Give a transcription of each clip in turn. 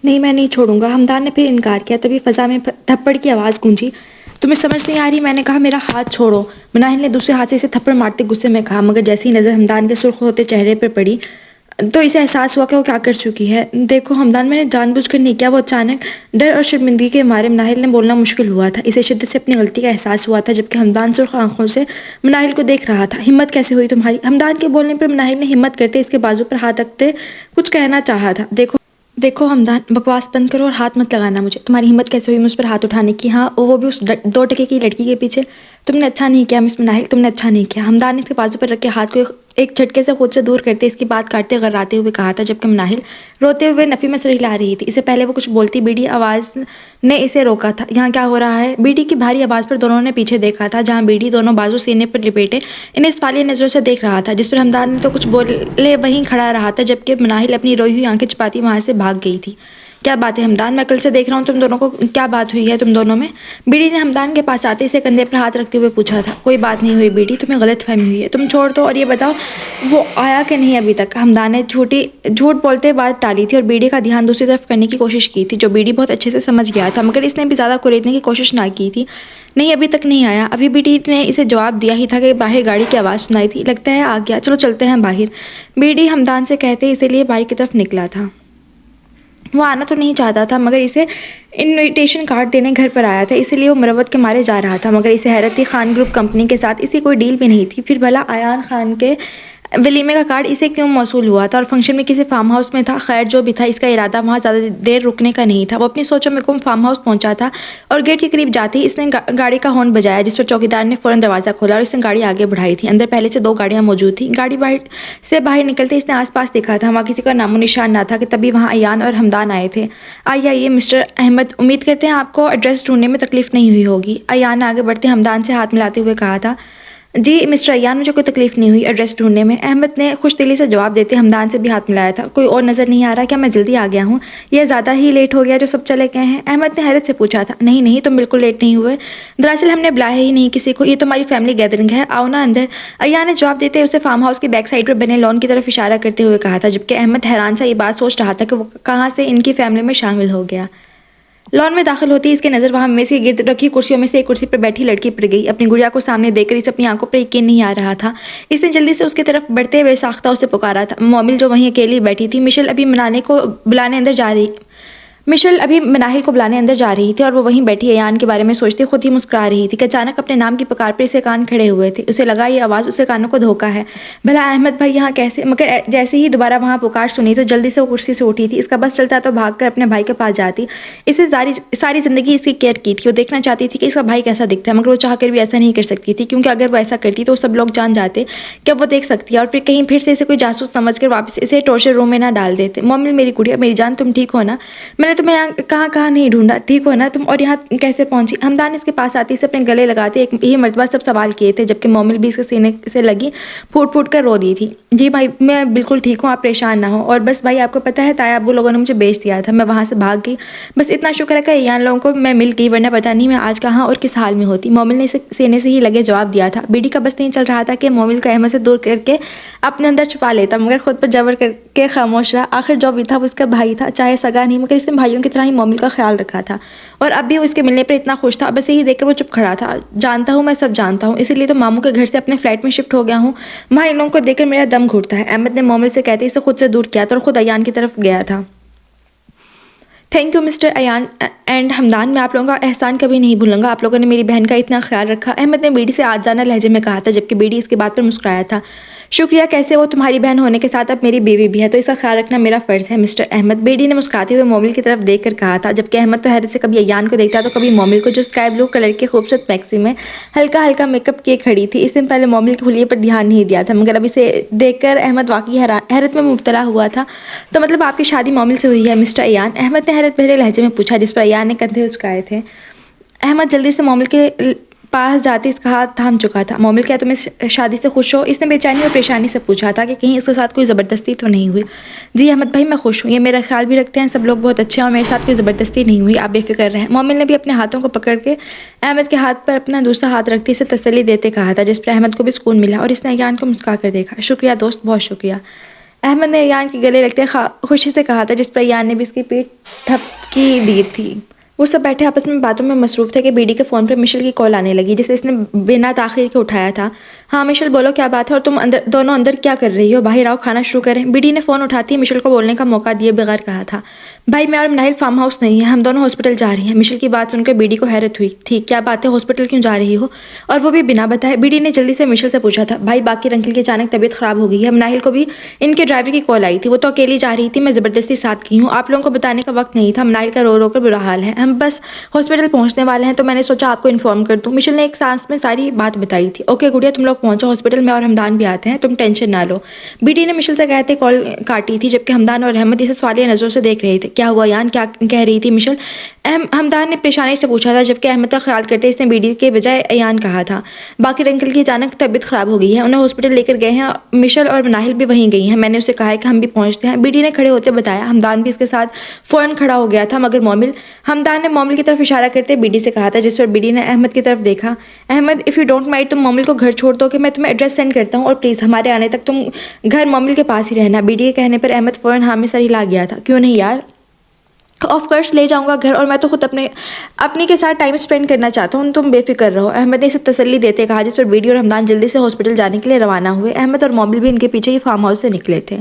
نہیں میں نہیں چھوڑوں گا، حمدان نے پھر انکار کیا۔ تبھی فضا میں تھپڑ کی آواز گونجی۔ تمہیں سمجھ نہیں آ رہی؟ میں نے کہا میرا ہاتھ چھوڑو۔ مناہل نے دوسرے ہاتھ سے اسے تھپڑ مارتے غصے میں کہا، مگر جیسی نظر حمدان کے سرخ ہوتے چہرے پر پڑی تو اسے احساس ہوا کہ وہ کیا کر چکی ہے۔ دیکھو حمدان، میں نے جان بوجھ کر نہیں کیا۔ وہ اچانک ڈر اور شرمندگی کے مارے مناہل نے بولنا مشکل ہوا تھا۔ اسے شدت سے اپنی غلطی کا احساس ہوا تھا، جبکہ حمدان سرخ آنکھوں سے مناہل کو دیکھ رہا تھا۔ ہمت کیسے ہوئی تمہاری؟ حمدان کے بولنے پر مناہل نے ہمت کرتے اس کے بازو پر ہاتھ رکھتے کچھ کہنا چاہا تھا۔ دیکھو حمدان، بکواس بند کرو اور ہاتھ مت لگانا مجھے۔ تمہاری ہمت کیسے ہوئی مجھ پر ہاتھ اٹھانے کی؟ ہاں، وہ بھی اس 2 ٹکے کی لڑکی کے پیچھے۔ تم نے اچھا نہیں کیا مس مناہل، تم نے اچھا نہیں کیا۔ حمدان نے اس کے بازو پر رکھے ہاتھ کو ایک جھٹکے سے خود سے دور کرتے اس کی بات کاٹتے غراتے ہوئے کہا تھا، جبکہ مناہل روتے ہوئے نفی میں سر ہلا رہی تھی۔ اس سے پہلے وہ کچھ بولتی بیڑی آواز نے اسے روکا تھا۔ یہاں کیا ہو رہا ہے؟ بیڑی کی بھاری آواز پر دونوں نے پیچھے دیکھا تھا، جہاں بیڑی دونوں بازو سینے پر لپیٹے انہیں سوالیہ نظروں سے دیکھ رہا تھا، جس پر حمدان نے تو کچھ بولے وہیں کھڑا رہا تھا، جبکہ مناہل اپنی روئی ہوئی آنکھیں چھپاتی وہاں سے بھاگ گئی تھی۔ کیا بات ہے حمدان؟ میں کل سے دیکھ رہا ہوں تم دونوں کو، کیا بات ہوئی ہے تم دونوں میں؟ بیڑی نے حمدان کے پاس آتے اسے کندھے پر ہاتھ رکھتے ہوئے پوچھا تھا۔ کوئی بات نہیں ہوئی بیڑی، تمہیں غلط فہمی ہوئی ہے۔ تم چھوڑ دو اور یہ بتاؤ وہ آیا کہ نہیں ابھی تک؟ حمدان نے جھوٹ بولتے بات ٹالی تھی اور بیڑی کا دھیان دوسری طرف کرنے کی کوشش کی تھی، جو بیڑی بہت اچھے سے سمجھ گیا تھا، مگر اس نے بھی زیادہ کریدنے کی کوشش نہ کی تھی۔ نہیں ابھی تک نہیں آیا۔ ابھی بیڑی نے اسے جواب دیا ہی تھا کہ باہر گاڑی کی آواز سنائی تھی۔ لگتا ہے آ گیا، چلو چلتے ہیں باہر، بیڑی حمدان سے کہتے اسی لیے باہر کی طرف نکلا تھا۔ وہ آنا تو نہیں چاہتا تھا، مگر اسے انویٹیشن کارڈ دینے گھر پر آیا تھا، اسی لیے وہ مروت کے مارے جا رہا تھا، مگر اسے حیرت تھی خان گروپ کمپنی کے ساتھ اسی کوئی ڈیل بھی نہیں تھی۔ پھر بھلا ایان خان کے ولیمے کا کارڈ اسے کیوں موصول ہوا تھا اور فنکشن میں کسی فارم ہاؤس میں تھا؟ خیر جو بھی تھا، اس کا ارادہ وہاں زیادہ دیر رکنے کا نہیں تھا۔ وہ اپنی سوچوں میں گم فارم ہاؤس پہنچا تھا اور گیٹ کے قریب جاتے ہی اس نے گاڑی کا ہارن بجایا، جس پر چوکیدار نے فوراً دروازہ کھولا اور اس نے گاڑی آگے بڑھائی تھی۔ اندر پہلے سے 2 گاڑیاں موجود تھیں۔ گاڑی سے باہر نکلتے اس نے آس پاس دیکھا تھا، وہاں کسی کا نام و نشان نہ تھا کہ تبھی وہاں ایان اور حمدان آئے تھے۔ آئیے مسٹر احمد، امید کرتے ہیں آپ کو ایڈریس ڈھونڈنے میں تکلیف نہیں ہوئی ہوگی۔ ایان نے آگے بڑھتے حمدان سے ہاتھ ملاتے ہوئے کہا تھا۔ جی مسٹر ایان، مجھے کوئی تکلیف نہیں ہوئی ایڈریس ڈھونڈنے میں، احمد نے خوش دلی سے جواب دیتے حمدان سے بھی ہاتھ ملایا تھا۔ کوئی اور نظر نہیں آ رہا؟ کیا میں جلدی آ گیا ہوں یا زیادہ ہی لیٹ ہو گیا جو سب چلے گئے ہیں؟ احمد نے حیرت سے پوچھا تھا۔ نہیں نہیں، تم بالکل لیٹ نہیں ہوئے، دراصل ہم نے بلایا ہی نہیں کسی کو، یہ تو ہماری فیملی گیدرنگ ہے، آؤ نا اندر، ایان نے جواب دیتے اسے فارم ہاؤس کی بیک سائڈ پر بنے لان کی طرف اشارہ کرتے ہوئے کہا تھا، جبکہ احمد حیران سا یہ بات سوچ رہا تھا کہ وہ کہاں سے ان کی فیملی میں شامل ہو گیا۔ لان میں داخل ہوتی اس کی نظر وہاں میز کے گرد رکھی کرسیوں میں سے ایک کرسی پر بیٹھی لڑکی پر گئی۔ اپنی گڑیا کو سامنے دیکھ کر اسے اپنی آنکھوں پر یقین نہیں آ رہا تھا۔ اس نے جلدی سے اس کی طرف بڑھتے ہوئے ساختہ اسے پکارا تھا۔ مومل جو وہیں اکیلی بیٹھی تھی، مشل ابھی مناہل کو بلانے اندر جا رہی تھی اور وہ وہیں بیٹھی ایان کے بارے میں سوچتے خود ہی مسکرا رہی تھی کہ اچانک اپنے نام کی پکار پر اسے کان کھڑے ہوئے تھے۔ اسے لگا یہ آواز اسے کانوں کو دھوکا ہے۔ بھلا احمد بھائی یہاں کیسے؟ مگر جیسے ہی دوبارہ وہاں پکار سنی تو جلدی سے وہ کرسی سے اٹھی تھی۔ اس کا بس چلتا تو بھاگ کر اپنے بھائی کے پاس جاتی۔ اسے ساری زندگی اس کی کیئر کی تھی، وہ دیکھنا چاہتی تھی کہ اس کا بھائی کیسا دکھتا ہے، مگر وہ چاہ کر بھی ایسا نہیں کر سکتی تھی، کیونکہ اگر وہ ایسا کرتی تو سب لوگ جان جاتے کہ اب وہ دیکھ سکتی ہے اور پھر کہیں پھر سے اسے کوئی جاسوس سمجھ کر واپس اسے ٹارچر روم میں نہ ڈال دیتے۔ مومل میری گڑیا، میری جان، تم ٹھیک ہو نا؟ میں نے تمہیں یہاں کہاں نہیں ڈھونڈا، ٹھیک ہو نا تم؟ اور یہاں کیسے پہنچی؟ حمدان اس کے پاس آتی سے اپنے گلے لگاتے ایک ہی مرتبہ سب سوال کیے تھے، جبکہ مومل بھی اس کے سینے سے لگی پھوٹ پھوٹ کر رو دی تھی۔ جی بھائی میں بالکل ٹھیک ہوں، آپ پریشان نہ ہو، اور بس بھائی آپ کو پتہ ہے تایا ابو لوگوں نے مجھے بیچ دیا تھا، میں وہاں سے بھاگ گئی، بس اتنا شکر ہے کہ ایان لوگوں کو میں مل گئی، ورنہ پتہ نہیں میں آج کہاں اور کس حال میں ہوتی۔ مومل نے اسے سینے سے ہی لگے جواب دیا تھا۔ بیڑی کا بس نہیں چل رہا تھا کہ مومل کو احمد سے دور کر کے اپنے اندر چھپا لیتا، مگر خود پر جبر کر کے خاموش رہا۔ آخر جو بھی تھا وہ اس کا بھائی تھا، چاہے سگا نہیں، مگر اس نے بھائیوں کی طرح ہی مومل کا خیال رکھا تھا، اور اب بھی وہ اس کے ملنے پر اتنا خوش تھا۔ بس یہی دیکھ کر وہ چپ کھڑا تھا۔ جانتا ہوں، میں سب جانتا ہوں، اسی لیے تو ماموں کے گھر سے اپنے فلیٹ میں شفٹ ہو گیا ہوں، وہاں ان لوگوں کو دیکھ کر میرا دم گھٹتا ہے۔ احمد نے مومل سے کہتے اسے خود سے دور کیا تھا اور خود ایان کی طرف گیا تھا۔ Thank you mister Ayan and Hamdan, میں آپ لوگوں کا احسان کبھی نہیں بھولوں گا، آپ لوگوں نے میری بہن کا اتنا خیال رکھا، احمد نے بیڑی سے آجزانہ لہجے میں کہا تھا، جبکہ بیڑی اس کی بات پر مسکرایا تھا۔ شکریہ، کیسے وہ تمہاری بہن ہونے کے ساتھ اب میری بیوی بھی ہے، تو اس کا خیال رکھنا میرا فرض ہے مسٹر احمد، بیڑی نے مسکراتے ہوئے مومل کی طرف دیکھ کر کہا تھا، جبکہ احمد تو حیرت سے کبھی ایان کو دیکھتا تو کبھی مومل کو، جو اسکائی بلو کلر کے خوبصورت میکسی میں ہلکا میک اپ کیے کھڑی تھی۔ اس دن پہلے مومل کے حلیے پر دھیان نہیں دیا تھا، مگر اب اسے دیکھ کر احمد واقعی حیرت میں مبتلا ہوا تھا۔ تو مطلب آپ کی شادی مومل سے ہوئی ہے مسٹر ایان؟ احمد نے حیرت بھرے لہجے میں پوچھا، جس پر ایان نے کندھے اچکائے تھے۔ احمد جلدی سے مومل کے پاس جاتے اس کا ہاتھ تھام چکا تھا۔ مومل، کیا تم اس شادی سے خوش ہو؟ اس نے بے چینی اور پریشانی سے پوچھا تھا کہ کہیں اس کے ساتھ کوئی زبردستی تو نہیں ہوئی۔ جی احمد بھائی میں خوش ہوں، یہ میرا خیال بھی رکھتے ہیں، سب لوگ بہت اچھے ہیں اور میرے ساتھ کوئی زبردستی نہیں ہوئی، آپ بے فکر رہیں۔ مومل نے بھی اپنے ہاتھوں کو پکڑ کے احمد کے ہاتھ پر اپنا دوسرا ہاتھ رکھتے اسے تسلی دیتے کہا تھا، جس پر احمد کو بھی سکون ملا اور اس نے ایان کو مسکرا کر دیکھا۔ شکریہ دوست، بہت شکریہ۔ احمد نے ایان کے گلے لگتے خوشی سے کہا تھا، جس پر ایان نے بھی اس کی پیٹھ تھپکی دی تھی۔ وہ سب بیٹھے آپس میں باتوں میں مصروف تھے کہ بیڈی کے فون پر مشل کی کال آنے لگی، جسے اس نے بنا تاخیر کے اٹھایا تھا۔ ہاں مشل بولو، کیا بات ہے؟ اور تم دونوں اندر کیا کر رہی ہو؟ باہر آؤ، کھانا شروع کریں۔ بیڈی نے فون اٹھاتی ہے مشل کو بولنے کا موقع دیے بغیر کہا تھا، بھائی میں اور مناہل فارم ہاؤس نہیں ہے، ہم دونوں ہاسپٹل جا رہی ہیں۔ مشل کی بات سن کر بیڈی کو حیرت ہوئی تھی، کیا بات ہے، ہاسپٹل کیوں جا رہی ہو اور وہ بھی بنا بتائے؟ بیڈی نے جلدی سے مشل سے پوچھا تھا، بھائی باقر انکل کی اچانک طبیعت خراب ہو گئی ہے، مناہل کو بھی ان کے ڈرائیور کی کال آئی تھی، وہ تو اکیلی جا رہی تھی، میں زبردستی ساتھ کی ہوں، آپ لوگوں کو بتانے کا وقت نہیں تھا، مناہل کا رو رو کر برا حال ہے، ہم بس ہاسپٹل پہنچنے والے ہیں تو میں نے سوچا آپ کو انفارم کر دوں۔ مشل نے ایک سانس میں ساری بات بتائی تھی۔ اوکے گڑیا، تم لوگ پہنچو ہاسپٹل میں اور ہمدان بھی آتے ہیں، تم ٹینشن نہ لو۔ بیڈی نے مشل سے کہتے کال کاٹی تھی، جبکہ ہمدان اور احمد اسے سوالیہ نظروں سے دیکھ رہے تھے۔ کیا ہوا یان، کیا کہہ رہی تھی مشل؟ ہمدان نے پریشانی سے پوچھا تھا، جبکہ احمد کا خیال کرتے اس نے بیڈی کے بجائے ایان کہا تھا۔ باقر انکل کی اچانک طبیعت خراب ہو گئی ہے، انہیں ہاسپٹل لے کر گئے ہیں، مشل اور مناہل بھی وہیں گئی ہیں، میں نے اسے کہا ہے کہ ہم بھی پہنچتے ہیں، بیڈی نے کھڑے ہوتے بتایا۔ ہمدان بھی اس کے ساتھ فوراً کھڑا ہو گیا تھا، مگر مومل، ہمدان نے مومل کی طرف اشارہ کرتے بیڈی سے کہا تھا، جس پر بیڈی نے احمد کی طرف دیکھا۔ Ahmed, if you don't mind, تم مومل کو گھر چھوڑ دو کہ میں تمہیں ایڈریس سینڈ کرتا ہوں، اور پلیز ہمارے آنے تک تم گھر مومل کے پاس ہی رہنا۔ بیڈی کے کہنے پر احمد فوراً ہاں میں سر ہلا گیا تھا، کیوں نہیں یار، آف کورس لے جاؤں گا گھر، اور میں تو خود اپنی کے ساتھ ٹائم اسپینڈ کرنا چاہتا ہوں، تم بے فکر رہو، احمد نے اسے تسلی دیتے کہا، جس پر بیڈی اور ہمدان جلدی سے ہاسپٹل جانے کے لیے روانہ ہوئے۔ احمد اور مومل بھی ان کے پیچھے ہی فارم ہاؤس سے نکلے تھے۔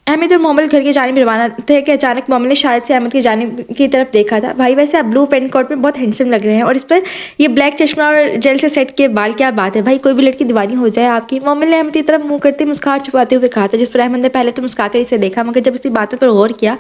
احمد اور مومل گھر کی جانب روانہ تھے کہ اچانک مومل نے شاید سے احمد کی جانب کی طرف دیکھا تھا۔ بھائی ویسے آپ بلو پینٹ کوٹ میں بہت ہینڈسم لگ رہے ہیں، اور اس پر یہ بلیک چشمہ اور جیل سے سیٹ کے بال، کیا بات ہے بھائی، کوئی بھی لڑکی دیوانی ہو جائے آپ کی۔ مومل نے احمد کی طرف منہ کرتے مسکراہٹ چھپاتے ہوئے کہا تھا، جس پر احمد نے پہلے تو مسکرا کر اسے دیکھا، مگر جب اس کی باتوں پر غور کیا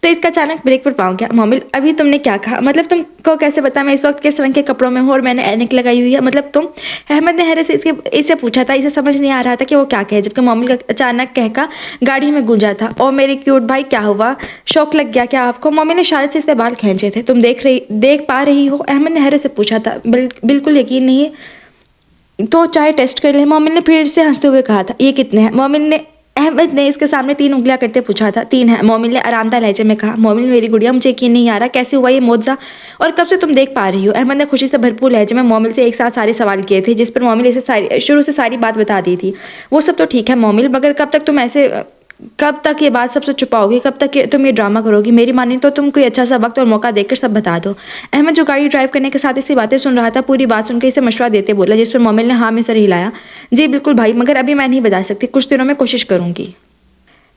تو اس کا اچانک بریک پر پاؤں گیا۔ مومل، ابھی تم نے کیا کہا؟ مطلب تم کو کیسے پتا میں اس وقت کس رنگ کے کپڑوں میں ہوں اور میں نے اینک لگائی ہوئی ہے؟ مطلب تم، احمد نے حیرت سے اسے پوچھا تھا، اسے سمجھ نہیں آ رہا تھا کہ وہ کیا کہے، جبکہ مومل کا اچانک کہکا گاڑی میں گونجا تھا، او میری کیوٹ بھائی، کیا ہوا، شوق لگ گیا کیا آپ کو؟ مومل نے اشارے سے اس کے بال کھینچے تھے۔ تم دیکھ پا رہی ہو؟ احمد نے حیرت سے پوچھا تھا۔ بالکل یقین نہیں تو چاہے ٹیسٹ کر لیں، مومل نے پھر سے ہنستے ہوئے کہا تھا۔ یہ کتنے ہیں؟ احمد نے اس کے سامنے 3 انگلیاں کرتے پوچھا تھا۔ 3 ہیں، مومل نے آرام دہ لہجے میں کہا۔ مومل، میری گڑیا، مجھے یقین نہیں آ رہا، کیسے ہوا یہ معجزہ، اور کب سے تم دیکھ پا رہی ہو؟ احمد نے خوشی سے بھرپور لہجے میں مومل سے ایک ساتھ سارے سوال کیے تھے، جس پر مومل اسے شروع سے ساری بات بتا دی تھی۔ وہ سب تو ٹھیک ہے مومل، مگر کب تک یہ بات سب سے چھپاؤ گی؟ کب تک تم یہ ڈرامہ کرو گی؟ میری مانیں تو تم کوئی اچھا سا وقت اور موقع دیکھ کر سب بتا دو۔ احمد، جو گاڑی ڈرائیو کرنے کے ساتھ اس کی باتیں سن رہا تھا، پوری بات سن کے اسے مشورہ دیتے بولا، جس پر مومل نے ہاں میں سر ہلایا۔ جی بالکل بھائی، مگر ابھی میں نہیں بتا سکتی، کچھ دنوں میں کوشش کروں گی۔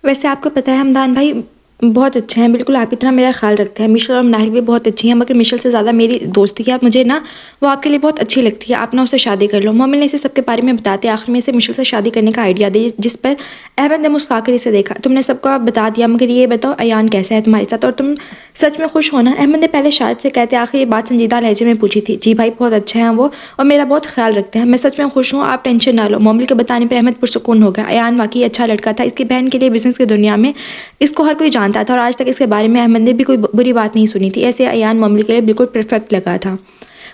ویسے آپ کو پتہ ہے ہمدان بھائی بہت اچھے ہیں، بالکل آپ کی طرح میرا خیال رکھتے ہیں، مشل اور مناہل بھی بہت اچھی ہیں، مگر مشل سے زیادہ میری دوستی ہے، مجھے نا وہ آپ کے لیے بہت اچھی لگتی ہے، آپ نا اسے شادی کر لو۔ مومل نے اسے سب کے بارے میں بتاتے آخر میں اسے مشل سے شادی کرنے کا آئیڈیا دی، جس پر احمد نے مسکرا کر اسے دیکھا۔ تم نے سب کو بتا دیا، مگر یہ بتاؤ ایان کیسا ہے تمہارے ساتھ، اور تم سچ میں خوش ہونا؟ احمد نے پہلے شاید سے کہتے آخر یہ بات سنجیدہ لہجے میں پوچھی تھی۔ جی بھائی، بہت اچھے ہیں وہ، اور میرا بہت خیال رکھتے ہیں، میں سچ میں خوش ہوں، آپ ٹینشن نہ لو۔ مومل کے بتانے پر احمد پرسکون ہو گیا۔ ایان واقعی اچھا لڑکا تھا، اس کی بہن کے لیے بزنس کی دنیا میں اس کو ہر کوئی جانتا تھا، اور آج تک اس کے بارے میں احمد نے بھی کوئی بری بات نہیں سنی تھی، ایسے ایان مومل کے لیے بالکل پرفیکٹ لگا تھا۔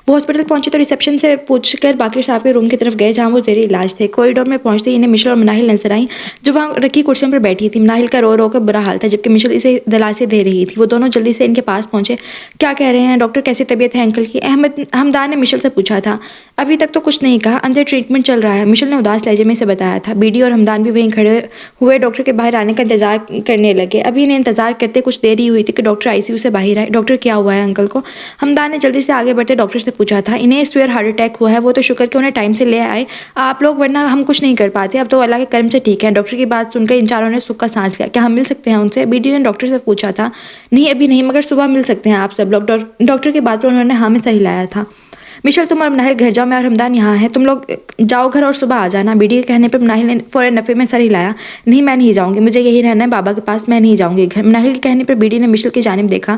وہ ہاسپٹل پہنچے تو ریسیپشن سے پوچھ کر باقر صاحب کے روم کی طرف گئے، جہاں وہ زیر علاج تھے۔ کوریڈور میں پہنچتے ہی انہیں مشل اور مناہل نظر آئیں، جو وہاں رکھی کرسیوں پر بیٹھی تھی۔ مناہل کا رو رو کر برا حال تھا، جبکہ مشل اسے دلاسے دے رہی تھی۔ وہ دونوں جلدی سے ان کے پاس پہنچے۔ کیا کہہ رہے ہیں ڈاکٹر، کیسی طبیعت ہے انکل کی؟ ہمدان نے مشل سے پوچھا تھا۔ ابھی تک تو کچھ نہیں کہا، اندر ٹریٹمنٹ چل رہا ہے، مشل نے اداس لہجے میں اسے بتایا تھا۔ بیڈی اور ہمدان بھی وہیں کھڑے ہوئے ڈاکٹر کے باہر آنے کا انتظار کرنے لگے۔ ابھی انہیں انتظار کرتے کچھ دیر ہی ہوئی تھی کہ ڈاکٹر آئی سی یو سے باہر آئے۔ ڈاکٹر، کیا ہوا ہے انکل کو؟ ہمدان نے جلدی سے آگے بڑھتے ڈاکٹر سے پوچھا تھا۔ انہیں سویئر ہارٹ اٹیک ہوا ہے، وہ تو شکر کہ انہیں ٹائم سے لے آئے آپ لوگ، ورنہ ہم کچھ نہیں کر پاتے، اب تو اللہ کے کرم سے ٹھیک ہے۔ ڈاکٹر کی بات سن کر ان چاروں نے سکھ کا سانس لیا۔ کیا ہم مل سکتے ہیں ان سے؟ بیڈی نے ڈاکٹر سے پوچھا تھا۔ نہیں ابھی نہیں، مگر صبح مل سکتے ہیں آپ سب لوگ، ڈاکٹر کی بات پر انہوں نے ہاں میں سر ہلایا تھا۔ مشل، تم اور مناہل گھر جاؤ، میں اور ہمدان یہاں ہیں، تم لوگ جاؤ گھر اور صبح آ جانا۔ بیڈی کے کہنے پر مناہل نے فوراً نفے میں سر ہلایا۔ نہیں میں نہیں جاؤں گی، مجھے یہی رہنا ہے بابا کے پاس، میں نہیں جاؤں گی گھر۔ مناہل کے کہنے پر بیڈی نے مشل کی جانب دیکھا۔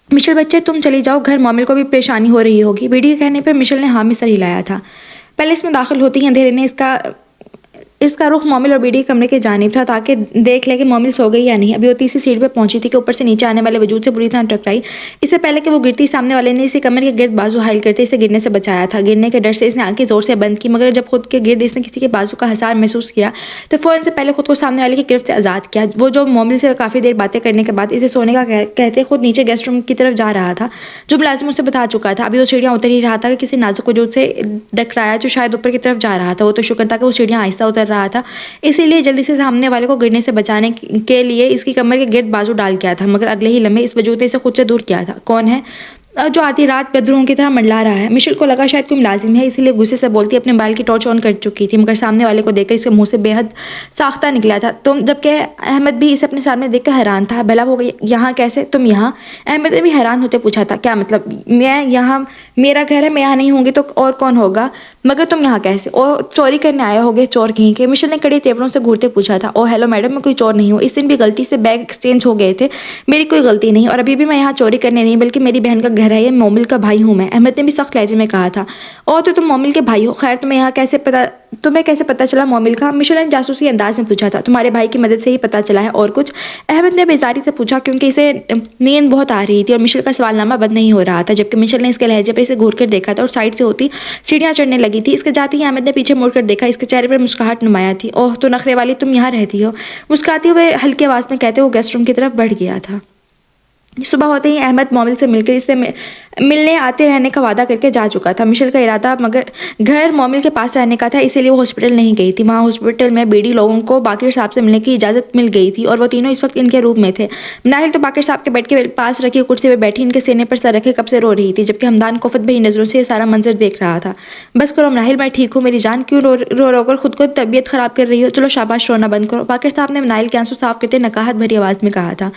مشل بچے تم چلی جاؤ گھر، مومل کو بھی پریشانی ہو رہی ہوگی۔ بیڈی کے کہنے پر مشل نے ہاں میں سر ہلایا تھا۔ پہلے اس میں داخل ہوتی ہی اندھیرے نے اس کا رخ مومل اور بیڈی کے کمرے کی جانب تھا، تاکہ دیکھ لے کہ مومل سو گئی یا نہیں۔ ابھی وہ تیسری سیڑھی پہ پہنچی تھی کہ اوپر سے نیچے آنے والے وجود سے بری طرح ٹکرائی۔ اس سے پہلے کہ وہ گرتی، سامنے والے نے اسے کمر کے گرد بازو حائل کرتے اسے گرنے سے بچایا تھا۔ گرنے کے ڈر سے اس نے آنکھیں زور سے بند کی، مگر جب خود کے گرد اس نے کسی کے بازو کا حصار محسوس کیا تو فوراً سے پہلے خود کو سامنے والے کی گرفت سے آزاد کیا۔ وہ جو مومل سے کافی دیر باتیں کرنے کے بعد اسے سونے کا کہتے خود نیچے گیسٹ روم کی طرف جا رہا تھا، جو ملازم اسے بتا چکا تھا۔ ابھی وہ سیڑھیاں اتر ہی رہا تھا کہ کسی نازک وجود سے ٹکرایا جو شاید اوپر کی طرف جا رہا تھا۔ وہ تو شکر تھا کہ وہ سیڑھیاں آہستہ اتر رہا تھا، اسی لیے جلدی سے سامنے والے کو گرنے سے بچانے کے لیے اس کی کمر کے گرد بازو ڈال کیا تھا، مگر اگلے ہی لمحے اس وجود نے اسے خود سے دور کیا تھا۔ کون ہے جو آتی رات بدروں کی طرح منڈلا رہا ہے؟ مشیل کو لگا شاید کوئی ملازم ہے، اسی لیے غصے سے بولتی اپنے موبائل کی ٹارچ آن کر چکی تھی، مگر سامنے والے کو دیکھ کر اس کے منہ سے بے حد ساختہ نکلا تھا۔ تم، جبکہ احمد بھی اسے اپنے سامنے دیکھ کر حیران تھا۔ بھلا وہ یہاں کیسے؟ تم یہاں؟ احمد نے بھی حیران ہوتے پوچھا تھا۔ کیا مطلب؟ میں یہاں، میرا گھر ہے، میں یہاں نہیں ہوں گی تو اور کون ہوگا؟ مگر تم یہاں کیسے؟ اور چوری کرنے آئے ہوگے، چور کہیں کے؟ مشیل نے کڑی تیوروں سے گھورتے پوچھا تھا۔ او ہیلو میڈم، میں کوئی چور نہیں ہوں، اس دن بھی غلطی سے بیگ ایکسچینج ہو گئے تھے، میری کوئی غلطی نہیں، اور ابھی بھی میں یہاں چوری کرنے نہیں بلکہ میری بہن کا گھر ہے، یہ مومل کا بھائی ہوں میں، احمد نے بھی سخت لہجے میں کہا تھا۔ او تو تم مومل کے بھائی ہو، خیر تمہیں کیسے پتا چلا مومل کا؟ مشیل نے جاسوسی انداز میں پوچھا تھا۔ تمہارے بھائی کی مدد سے ہی پتا چلا ہے، اور کچھ؟ احمد نے بیزاری سے پوچھا، کیونکہ اسے نیند بہت آ رہی تھی اور مشیل کا سوال نامہ بند نہیں ہو رہا تھا، جبکہ مشیل نے اس کے لہجے پر اسے گھور کر دیکھا تھا اور سائڈ سے ہوتی سیڑھیاں چڑھنے لگی تھی۔ اس کے جاتے ہی احمد نے پیچھے مڑ کر دیکھا، اس کے چہرے پر مسکراہٹ نمایاں تھی۔ اوہ تو نخرے والی، تم یہاں رہتی ہو؟ مسکراتے ہوئے ہلکی آواز میں کہتے وہ گیسٹ روم کی طرف بڑھ گیا تھا۔ صبح ہوتے ہی احمد مومل سے مل کر اس سے ملنے آتے رہنے کا وعدہ کر کے جا چکا تھا۔ مشیل کا ارادہ مگر گھر مومل کے پاس رہنے کا تھا، اسی لیے وہ ہاسپٹل نہیں گئی تھی۔ وہاں ہاسپٹل میں بیڈی لوگوں کو باقر صاحب سے ملنے کی اجازت مل گئی تھی اور وہ تینوں اس وقت ان کے روم میں تھے۔ مناہل تو باقر صاحب کے بیڈ کے پاس رکھی کرسی پہ بیٹھی ان کے سینے پر سر رکھے کب سے رو رہی تھی، جبکہ حمدان کوفت بھری نظروں سے یہ سارا منظر دیکھ رہا تھا۔ بس کرو مناہل، میں ٹھیک ہوں میری جان، کیوں رو کر خود کو طبیعت خراب کر رہی ہو؟ چلو شاباش، رونا بند کرو، باقر صاحب نے مناہل کے آنسو صاف کرتے نقاہت بھری آواز میں کہا تھا۔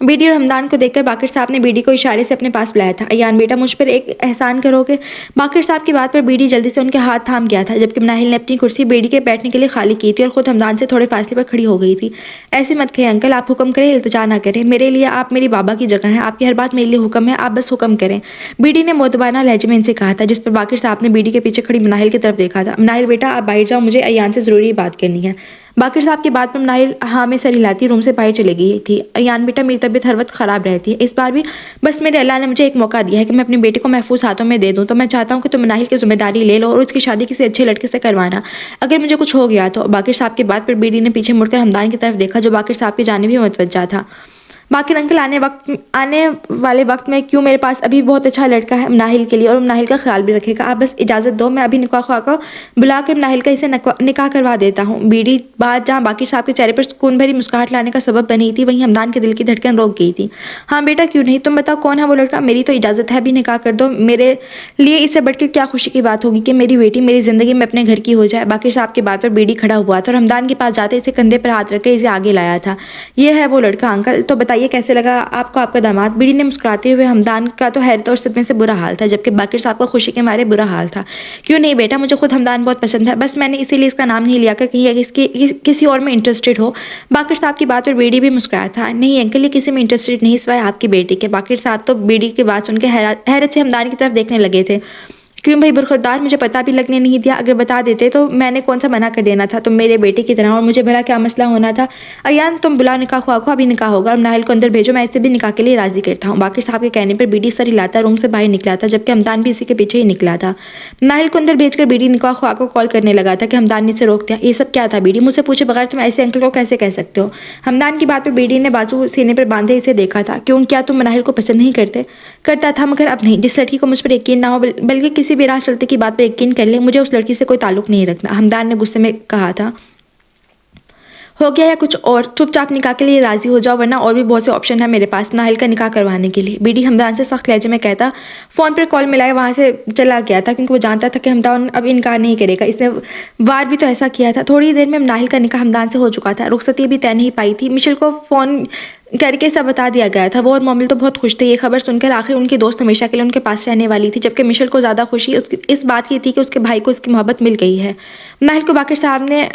بیڈی اور حمدان کو دیکھ کر باقر صاحب نے بیڈی کو اشارے سے اپنے پاس بلایا تھا۔ ایان بیٹا، مجھ پر ایک احسان کرو گے؟ باقر صاحب کی بات پر بیڈی جلدی سے ان کے ہاتھ تھام گیا تھا، جبکہ مناہل نے اپنی کرسی بیڈی کے بیٹھنے کے لیے خالی کی تھی اور خود حمدان سے تھوڑے فاصلے پر کھڑی ہو گئی تھی۔ ایسے مت کہیں انکل، آپ حکم کریں، التجا نہ کریں، میرے لیے آپ میری بابا کی جگہ ہیں، آپ کی ہر بات میرے لیے حکم ہے، آپ بس حکم کریں، بیڈی نے مؤدبانہ لہجے میں ان سے کہا تھا، جس پر باقر صاحب نے بیڈی کے پیچھے کھڑی مناہل کی طرف دیکھا تھا۔ مناہل بیٹا، آپ باہر جاؤ، مجھے ایان سے ضروری بات کرنی ہے۔ باقر صاحب کی بات پر مناہل ہاں میں سر ہلاتی روم سے باہر چلی گئی تھی۔ ایان بیٹا، میری طبیعت ہر وقت خراب رہتی ہے، اس بار بھی بس میرے اللہ نے مجھے ایک موقع دیا ہے کہ میں اپنی بیٹی کو محفوظ ہاتھوں میں دے دوں، تو میں چاہتا ہوں کہ تم مناہل کی ذمہ داری لے لو اور اس کی شادی کسی اچھے لڑکے سے کروانا، اگر مجھے کچھ ہو گیا تو۔ باقر صاحب کی بات پر بیڈی نے پیچھے مڑ کر حمدان کی طرف دیکھا، جو باقر صاحب کی جانب ہی متوجہ تھا۔ باقر انکل، آنے والے وقت میں کیوں میرے پاس ابھی بہت اچھا لڑکا ہے مناہل کے لیے، اور مناہل کا خیال بھی رکھے گا، آپ بس اجازت دو، میں ابھی نکاح خواہ کو بلا کر مناہل کا اسے نکاح کروا دیتا ہوں۔ بیڈی بات جہاں باقر صاحب کے چہرے پر سکون بھری مسکراہٹ لانے کا سبب بنی تھی، وہیں حمدان کے دل کی دھڑکن روک گئی تھی۔ ہاں بیٹا، کیوں نہیں، تم بتاؤ کون ہے وہ لڑکا؟ میری تو اجازت ہے، ابھی نکاح کر دو، میرے لیے اس سے بڑھ کر کیا خوشی کی بات ہوگی کہ میری بیٹی میری زندگی میں اپنے گھر کی ہو جائے۔ باقر صاحب کی بات پر بیڈی کھڑا ہوا تھا اور حمدان کے پاس جاتے اسے کندھے پر ہاتھ رکھ کے اسے آگے لایا تھا۔ یہ ہے وہ لڑکا انکل، تو بتائیے کیسے لگا آپ کو آپ کا داماد؟ بیڈی نے مسکراتے ہوئے، حمدان کا تو حیرت اور صدمے سے برا حال تھا، جبکہ باقر صاحب کا خوشی کے مارے برا حال تھا۔ کیوں نہیں بیٹا، مجھے خود حمدان بہت پسند ہے، بس میں نے اسی لیے اس کا نام نہیں لیا کہ کہیں اس کی کسی اور میں انٹرسٹڈ ہو۔ باقر صاحب کی بات پر بیڈی بھی مسکرایا تھا۔ نہیں انکل، یہ کسی میں انٹرسٹڈ نہیں سوائے آپ کی بیٹی کے۔ باقر صاحب تو بیڈی کی بات سن کے حیرت سے حمدان کی طرف دیکھنے لگے تھے۔ کیوں بھائی برخوردار، مجھے پتہ بھی لگنے نہیں دیا، اگر بتا دیتے تو میں نے کون سا منع کر دینا تھا، تم میرے بیٹے کی طرح، اور مجھے بھلا کیا مسئلہ ہونا تھا؟ ایان، تم بلا نکاح خواہ کو، ابھی نکاح ہوگا، اور مناہل کو اندر بھیجو، میں اسے بھی نکاح کے لیے راضی کرتا ہوں۔ باقر صاحب کے کہنے پر بیڈی سر ہلاتا روم سے باہر نکلا تھا، جبکہ حمدان بھی اسی کے پیچھے ہی نکلا تھا۔ مناہل کو اندر بھیج کر بیڈی نکاح خواہ کو کال کرنے لگا تھا کہ حمدان نے اسے روک دیا۔ یہ سب کیا تھا بیڈی؟ مجھ سے پوچھے بغیر تم ایسے انکل کو کیسے کہہ سکتے ہو؟ حمدان کی بات پر بیڈی نے بازو سینے پر باندھے اسے دیکھا تھا۔ کیوں، کیا تم مناہل کو پسند نہیں کرتے؟ کرتا تھا، مگر اب نہیں، جس لڑکی کو مجھ پر یقین نہ ہو بلکہ کسی بھی راہ چلتے کی بات پر یقین کر لے، مجھے اس لڑکی سے کوئی تعلق نہیں رکھنا، حمدان نے غصے میں کہا تھا۔ ہو گیا یا کچھ اور؟ چپ چاپ نکاح کے لیے راضی ہو جاؤ، ورنہ اور بھی بہت سے آپشن ہیں میرے پاس مناہل کا نکاح کروانے کے لیے، بیڈی حمدان سے سخت لہجے میں کہتا فون پر کال ملائے وہاں سے چلا گیا تھا، کیونکہ وہ جانتا تھا کہ حمدان اب انکار نہیں کرے گا، اس نے وار بھی تو ایسا کیا تھا۔ تھوڑی دیر میں مناہل کا نکاح حمدان سے ہو چکا تھا، رخصتی بھی طے نہیں پائی تھی۔ مشیل کو فون کر کے سب بتا دیا گیا تھا، وہ اور مومل تو بہت خوش تھے یہ خبر سن کر، آخر ان کی دوست ہمیشہ کے لیے ان کے پاس رہنے والی تھی، جبکہ مشیل کو زیادہ خوشی اس بات کی تھی کہ اس کے بھائی کو اس کی محبت مل گئی ہے۔ مناہل کو باقر صاحب نے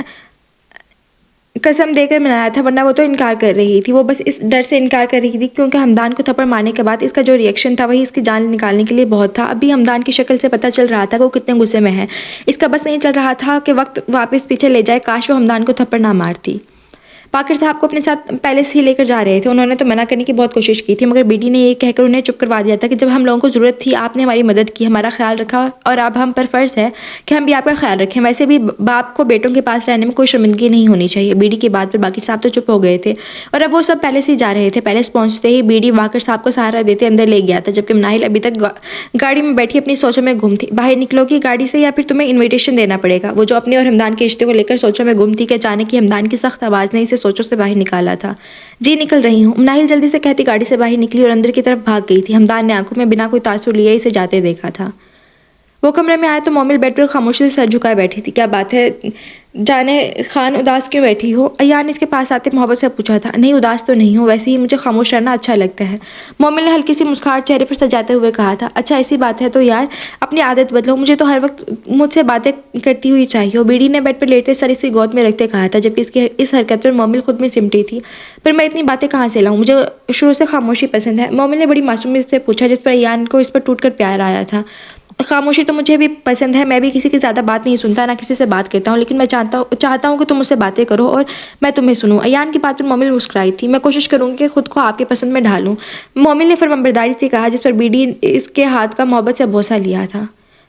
قسم دے کر منایا تھا، ورنہ وہ تو انکار کر رہی تھی، وہ بس اس ڈر سے انکار کر رہی تھی کیونکہ حمدان کو تھپڑ مارنے کے بعد اس کا جو ریئیکشن تھا وہی اس کی جان نکالنے کے لیے بہت تھا۔ اب بھی حمدان کی شکل سے پتہ چل رہا تھا کہ وہ کتنے غصے میں ہے، اس کا بس نہیں چل رہا تھا کہ وقت واپس پیچھے لے جائے، کاش وہ حمدان کو تھپڑ نہ مارتی۔ باقر صاحب کو اپنے ساتھ پہلے سے ہی لے کر جا رہے تھے. انہوں نے تو منع کرنے کی بہت کوشش کی تھی مگر بیٹی نے یہ کہہ کر انہیں چپ کروا دیا تھا کہ جب ہم لوگوں کو ضرورت تھی آپ نے ہماری مدد کی, ہمارا خیال رکھا اور اب ہم پر فرض ہے کہ ہم بھی آپ کا خیال رکھیں. ویسے بھی باپ کو بیٹوں کے پاس رہنے میں کوئی شرمندگی نہیں ہونی چاہیے. بیٹی کی بات پر باقر صاحب تو چپ ہو گئے تھے اور اب وہ سب پہلے سے ہی جا رہے تھے. پہلے سے پہنچتے ہی بیٹی باقر صاحب کو سہارا دیتے اندر لے گیا تھا جبکہ مناہل ابھی تک گاڑی میں بیٹھی اپنی سوچوں میں گم تھی. باہر نکلو گی گاڑی سے یا پھر تمہیں انویٹیشن دینا پڑے گا. وہ جو اپنے اور ہمدان کے رشتے کو لے کر سوچوں میں گم تھی کہ اچانک ہی ہمدان کی سخت آواز نے اسے سوچوں سے باہر نکالا تھا. جی نکل رہی ہوں, مناہل جلدی سے کہتی گاڑی سے باہر نکلی اور اندر کی طرف بھاگ گئی تھی. ہمدان نے آنکھوں میں بنا کوئی تاثر لیے اسے جاتے دیکھا تھا. وہ کمرے میں آئے تو مومل بیڈ پر خاموشی سے سر جھکائے بیٹھی تھی. کیا بات ہے جانے خان, اداس کیوں بیٹھی ہو؟ ایان نے اس کے پاس آتے محبت سے پوچھا تھا. نہیں اداس تو نہیں ہوں, ویسے ہی مجھے خاموش رہنا اچھا لگتا ہے, مومل نے ہلکی سی مسکراہٹ چہرے پر سجاتے ہوئے کہا تھا. اچھا ایسی بات ہے تو یار اپنی عادت بدلو, مجھے تو ہر وقت مجھ سے باتیں کرتی ہوئی چاہیے. بیڑی نے بیڈ پر لیٹے سر اسی گود میں رکھتے کہا تھا جبکہ اس کی اس حرکت پر مومل خود میں سمٹی تھی. پر میں اتنی باتیں کہاں سے لاؤں, مجھے شروع سے خاموشی پسند ہے, مومل نے بڑی معصومیت سے پوچھا جس پر ایان کو اس پر ٹوٹ کر پیار آیا تھا. خاموشی تو مجھے بھی پسند ہے, میں بھی کسی کی زیادہ بات نہیں سنتا نہ کسی سے بات کرتا ہوں, لیکن میں چاہتا ہوں کہ تم مجھ سے باتیں کرو اور میں تمہیں سنوں. ایان کی بات پر مومل مسکرائی تھی. میں کوشش کروں گی کہ خود کو آپ کے پسند میں ڈھالوں, مومل نے فرمانبرداری سے کہا جس پر بیڑی اس کے ہاتھ کا محبت سے بوسہ لیا تھا.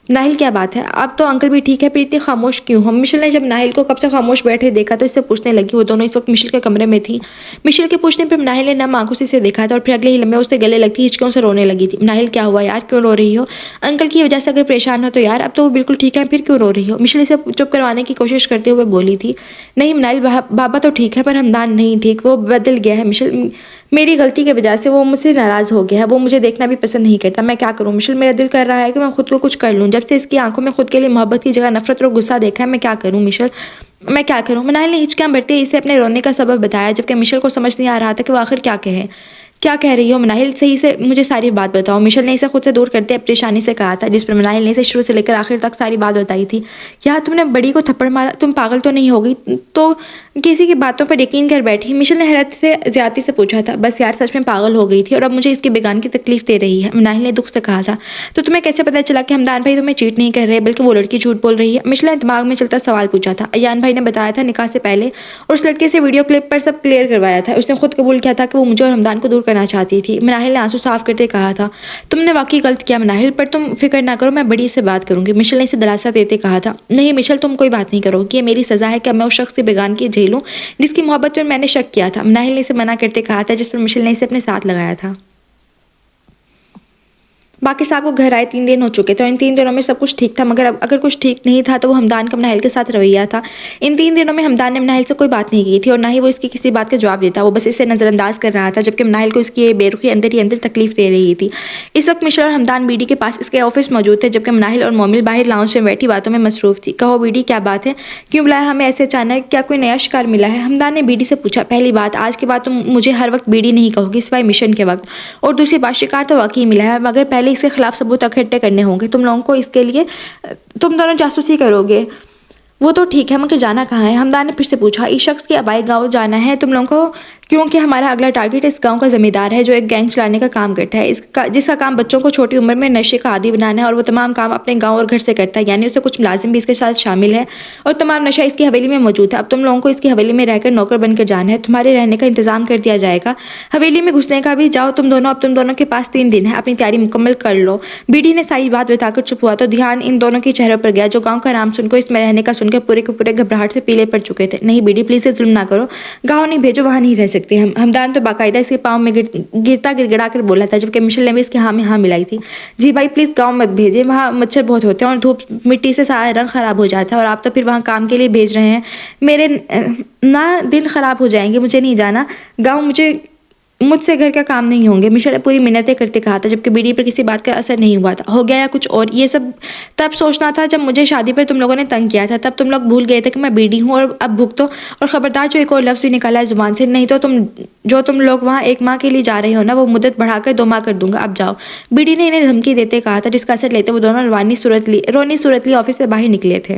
ناہل کیا بات ہے, اب تو انکل بھی ٹھیک ہے, پھر اتنی خاموش کیوں ہو؟ مشل نے جب ناہل کو کب سے خاموش بیٹھے دیکھا تو اس سے پوچھنے لگی. وہ دونوں اس وقت مشل کے کمرے میں تھیں. مشل کے پوچھنے پر ناہل نے نم آنکھوں سے اسے دیکھا تھا اور پھر اگلے ہی لمحے اس سے گلے لگتی ہچکیوں سے رونے لگی تھی. ناہل کیا ہوا یار, کیوں رو رہی ہو؟ انکل کی وجہ سے اگر پریشان ہو تو یار اب تو وہ بالکل ٹھیک ہے, پھر کیوں رو رہی ہو؟ مشل اسے چپ کروانے کی کوشش کرتے ہوئے بولی تھی. نہیں ناہل, بابا تو ٹھیک ہے پر ہمدان نہیں ٹھیک, وہ بدل گیا ہے مشل, میری غلطی کی وجہ سے وہ مجھ سے ناراض ہو گیا ہے, وہ مجھے دیکھنا بھی پسند نہیں کرتا. میں کیا کروں مشل, میرا دل کر رہا ہے کہ میں خود کو کچھ کر لوں. جب سے اس کی آنکھوں میں خود کے لیے محبت کی جگہ نفرت اور غصہ دیکھا ہے, میں کیا کروں مشل, میں کیا کروں؟ مناہل نے ہچکیاں بھرتے اسے اپنے رونے کا سبب بتایا جبکہ مشل کو سمجھ نہیں آ رہا تھا کہ وہ آخر کیا کہے. کیا کہہ رہی ہو مناہل, صحیح سے مجھے ساری بات بتاؤ, مشل نے اسے خود سے دور کرتے پریشانی سے کہا تھا جس پر مناہل نے اسے شروع سے لے کر آخر تک ساری بات بتائی تھی. یار تم نے بڑی کو تھپڑ مارا, تم پاگل تو نہیں ہو گئی, تو کسی کی باتوں پر یقین کر بیٹھی؟ مشل نے حیرت سے زیادتی سے پوچھا تھا. بس یار سچ میں پاگل ہو گئی تھی اور اب مجھے اس کی بیگان کی تکلیف دے رہی ہے, مناہل نے دکھ سے کہا تھا. تو تمہیں کیسے پتہ چلا کہ ہمدان بھائی تمہیں چیٹ نہیں کر رہے بلکہ وہ لڑکی جھوٹ بول رہی ہے؟ مشل نے دماغ میں چلتا سوال پوچھا تھا. ایان بھائی نے بتایا تھا نکاح سے پہلے اور اس لڑکے سے ویڈیو کلپ پر سب کلیئر کروایا تھا. اس نے خود قبول کیا تھا کہ وہ مجھے اور ہمدان کو دور کرنا چاہتی تھی. مناہل نے آنسو صاف کرتے کہا تھا. تم نے واقعی غلط کیا مناہل, پر تم فکر نہ کرو, میں بڑی سے بات کروں گی. مشل نے اسے دلاسا دیتے کہا تھا. نہیں مشل, تم کوئی بات نہیں کرو گی, یہ میری سزا ہے کہ اب میں اس شخص کی بیگان کی جھیلوں جس کی محبت پر میں نے شک کیا تھا. مناہل نے اسے منع کرتے کہا تھا جس پر مشل نے اسے اپنے ساتھ لگایا تھا. باقر صاحب کو گھر آئے 3 دن ہو چکے تھے اور ان 3 دنوں میں سب کچھ ٹھیک تھا, مگر اگر کچھ ٹھیک نہیں تھا تو وہ ہمدان کا مناہل کے ساتھ رویہ تھا. ان 3 دنوں میں ہمدان نے مناہل سے کوئی بات نہیں کی تھی اور نہ ہی وہ اس کی کسی بات کا جواب دیتا, وہ بس اسے نظر انداز کر رہا تھا جبکہ مناہل کو اس کی بے رخی اندر ہی اندر تکلیف دے رہی تھی. اس وقت مشل اور ہمدان بیڈی کے پاس اس کے آفس موجود تھے جبکہ مناہل اور مومل باہر لاؤنج میں بیٹھی باتوں میں مصروف تھی. کہو بیڈی کیا بات ہے, کیوں بلایا ہمیں ایسے اچانک, کیا کوئی نیا شکار ملا ہے؟ ہمدان نے بیڈی سے پوچھا. پہلی بات, آج کے بعد تم مجھے ہر وقت بیڈی نہیں کہو گی سوائے مشن کے وقت, اور دوسری بات, شکار تو واقعی ملا ہے مگر پہلے اس کے خلاف ثبوت اکٹھے کرنے ہوں گے. تم لوگوں کو اس کے لیے تم دونوں جاسوسی کرو گے. وہ تو ٹھیک ہے مگر جانا کہاں ہے؟ ہمدان نے پھر سے پوچھا. اس شخص کے آبائی گاؤں جانا ہے تم لوگوں کو, کیونکہ ہمارا اگلا ٹارگٹ اس گاؤں کا زمیندار ہے جو ایک گینگ چلانے کا کام کرتا ہے, جس کا کام بچوں کو چھوٹی عمر میں نشے کا عادی بنانا ہے, اور وہ تمام کام اپنے گاؤں اور گھر سے کرتا ہے, یعنی اسے کچھ ملازم بھی اس کے ساتھ شامل ہے اور تمام نشہ اس کی حویلی میں موجود ہے. اب تم لوگوں کو اس کی حویلی میں رہ کر نوکر بن کر جانا ہے, تمہارے رہنے کا انتظام کر دیا جائے گا, حویلی میں گھسنے کا بھی. جاؤ تم دونوں, اب تم دونوں کے پاس 3 دن ہے, اپنی تیاری مکمل کر لو. بیڈی نے ساری بات بتا کر چپ ہوا تو دھیان ان دونوں کے چہروں پر گیا جو گاؤں کا نام سن کر اس میں رہنے کا سن کر پورے کے پورے گھبراہٹ سے پیلے پڑ چکے تھے. نہیں بیڈی پلیز ظلم نہ کرو, گاؤں نہیں بھیجو, وہاں نہیں رہ سکتے ہم. ہمدان تو باقاعدہ اس کے پاؤں میں گرتا گڑگڑا کر بولا تھا جبکہ مشل نے بھی اس کے ہاں میں ہاں ملائی تھی. جی بھائی پلیز گاؤں مت بھیجے, وہاں مچھر بہت ہوتے ہیں اور دھوپ مٹی سے سارا رنگ خراب ہو جاتا ہے, اور آپ تو پھر وہاں کام کے لیے بھیج رہے ہیں, میرے نہ دن خراب ہو جائیں گے, مجھے نہیں جانا گاؤں, مجھ سے گھر کا کام نہیں ہوں گے. مشل نے پوری منتیں کرتے کہا تھا جبکہ بیڈی پر کسی بات کا اثر نہیں ہوا تھا. ہو گیا یا کچھ اور, یہ سب تب سوچنا تھا جب مجھے شادی پر تم لوگوں نے تنگ کیا تھا, تب تم لوگ بھول گئے تھے کہ میں بیڈی ہوں, اور اب بھگتو. اور خبردار جو ایک اور لفظ بھی نکالا ہے زبان سے, نہیں تو تم لوگ وہاں 1 ماہ کے لیے جا رہے ہو نا, وہ مدت بڑھا کر 2 ماہ کر دوں گا, اب جاؤ. بیڈی نے انہیں دھمکی دیتے کہا تھا جس کا اثر لیتے وہ دونوں رونی صورت لی آفس سے باہر نکلے تھے.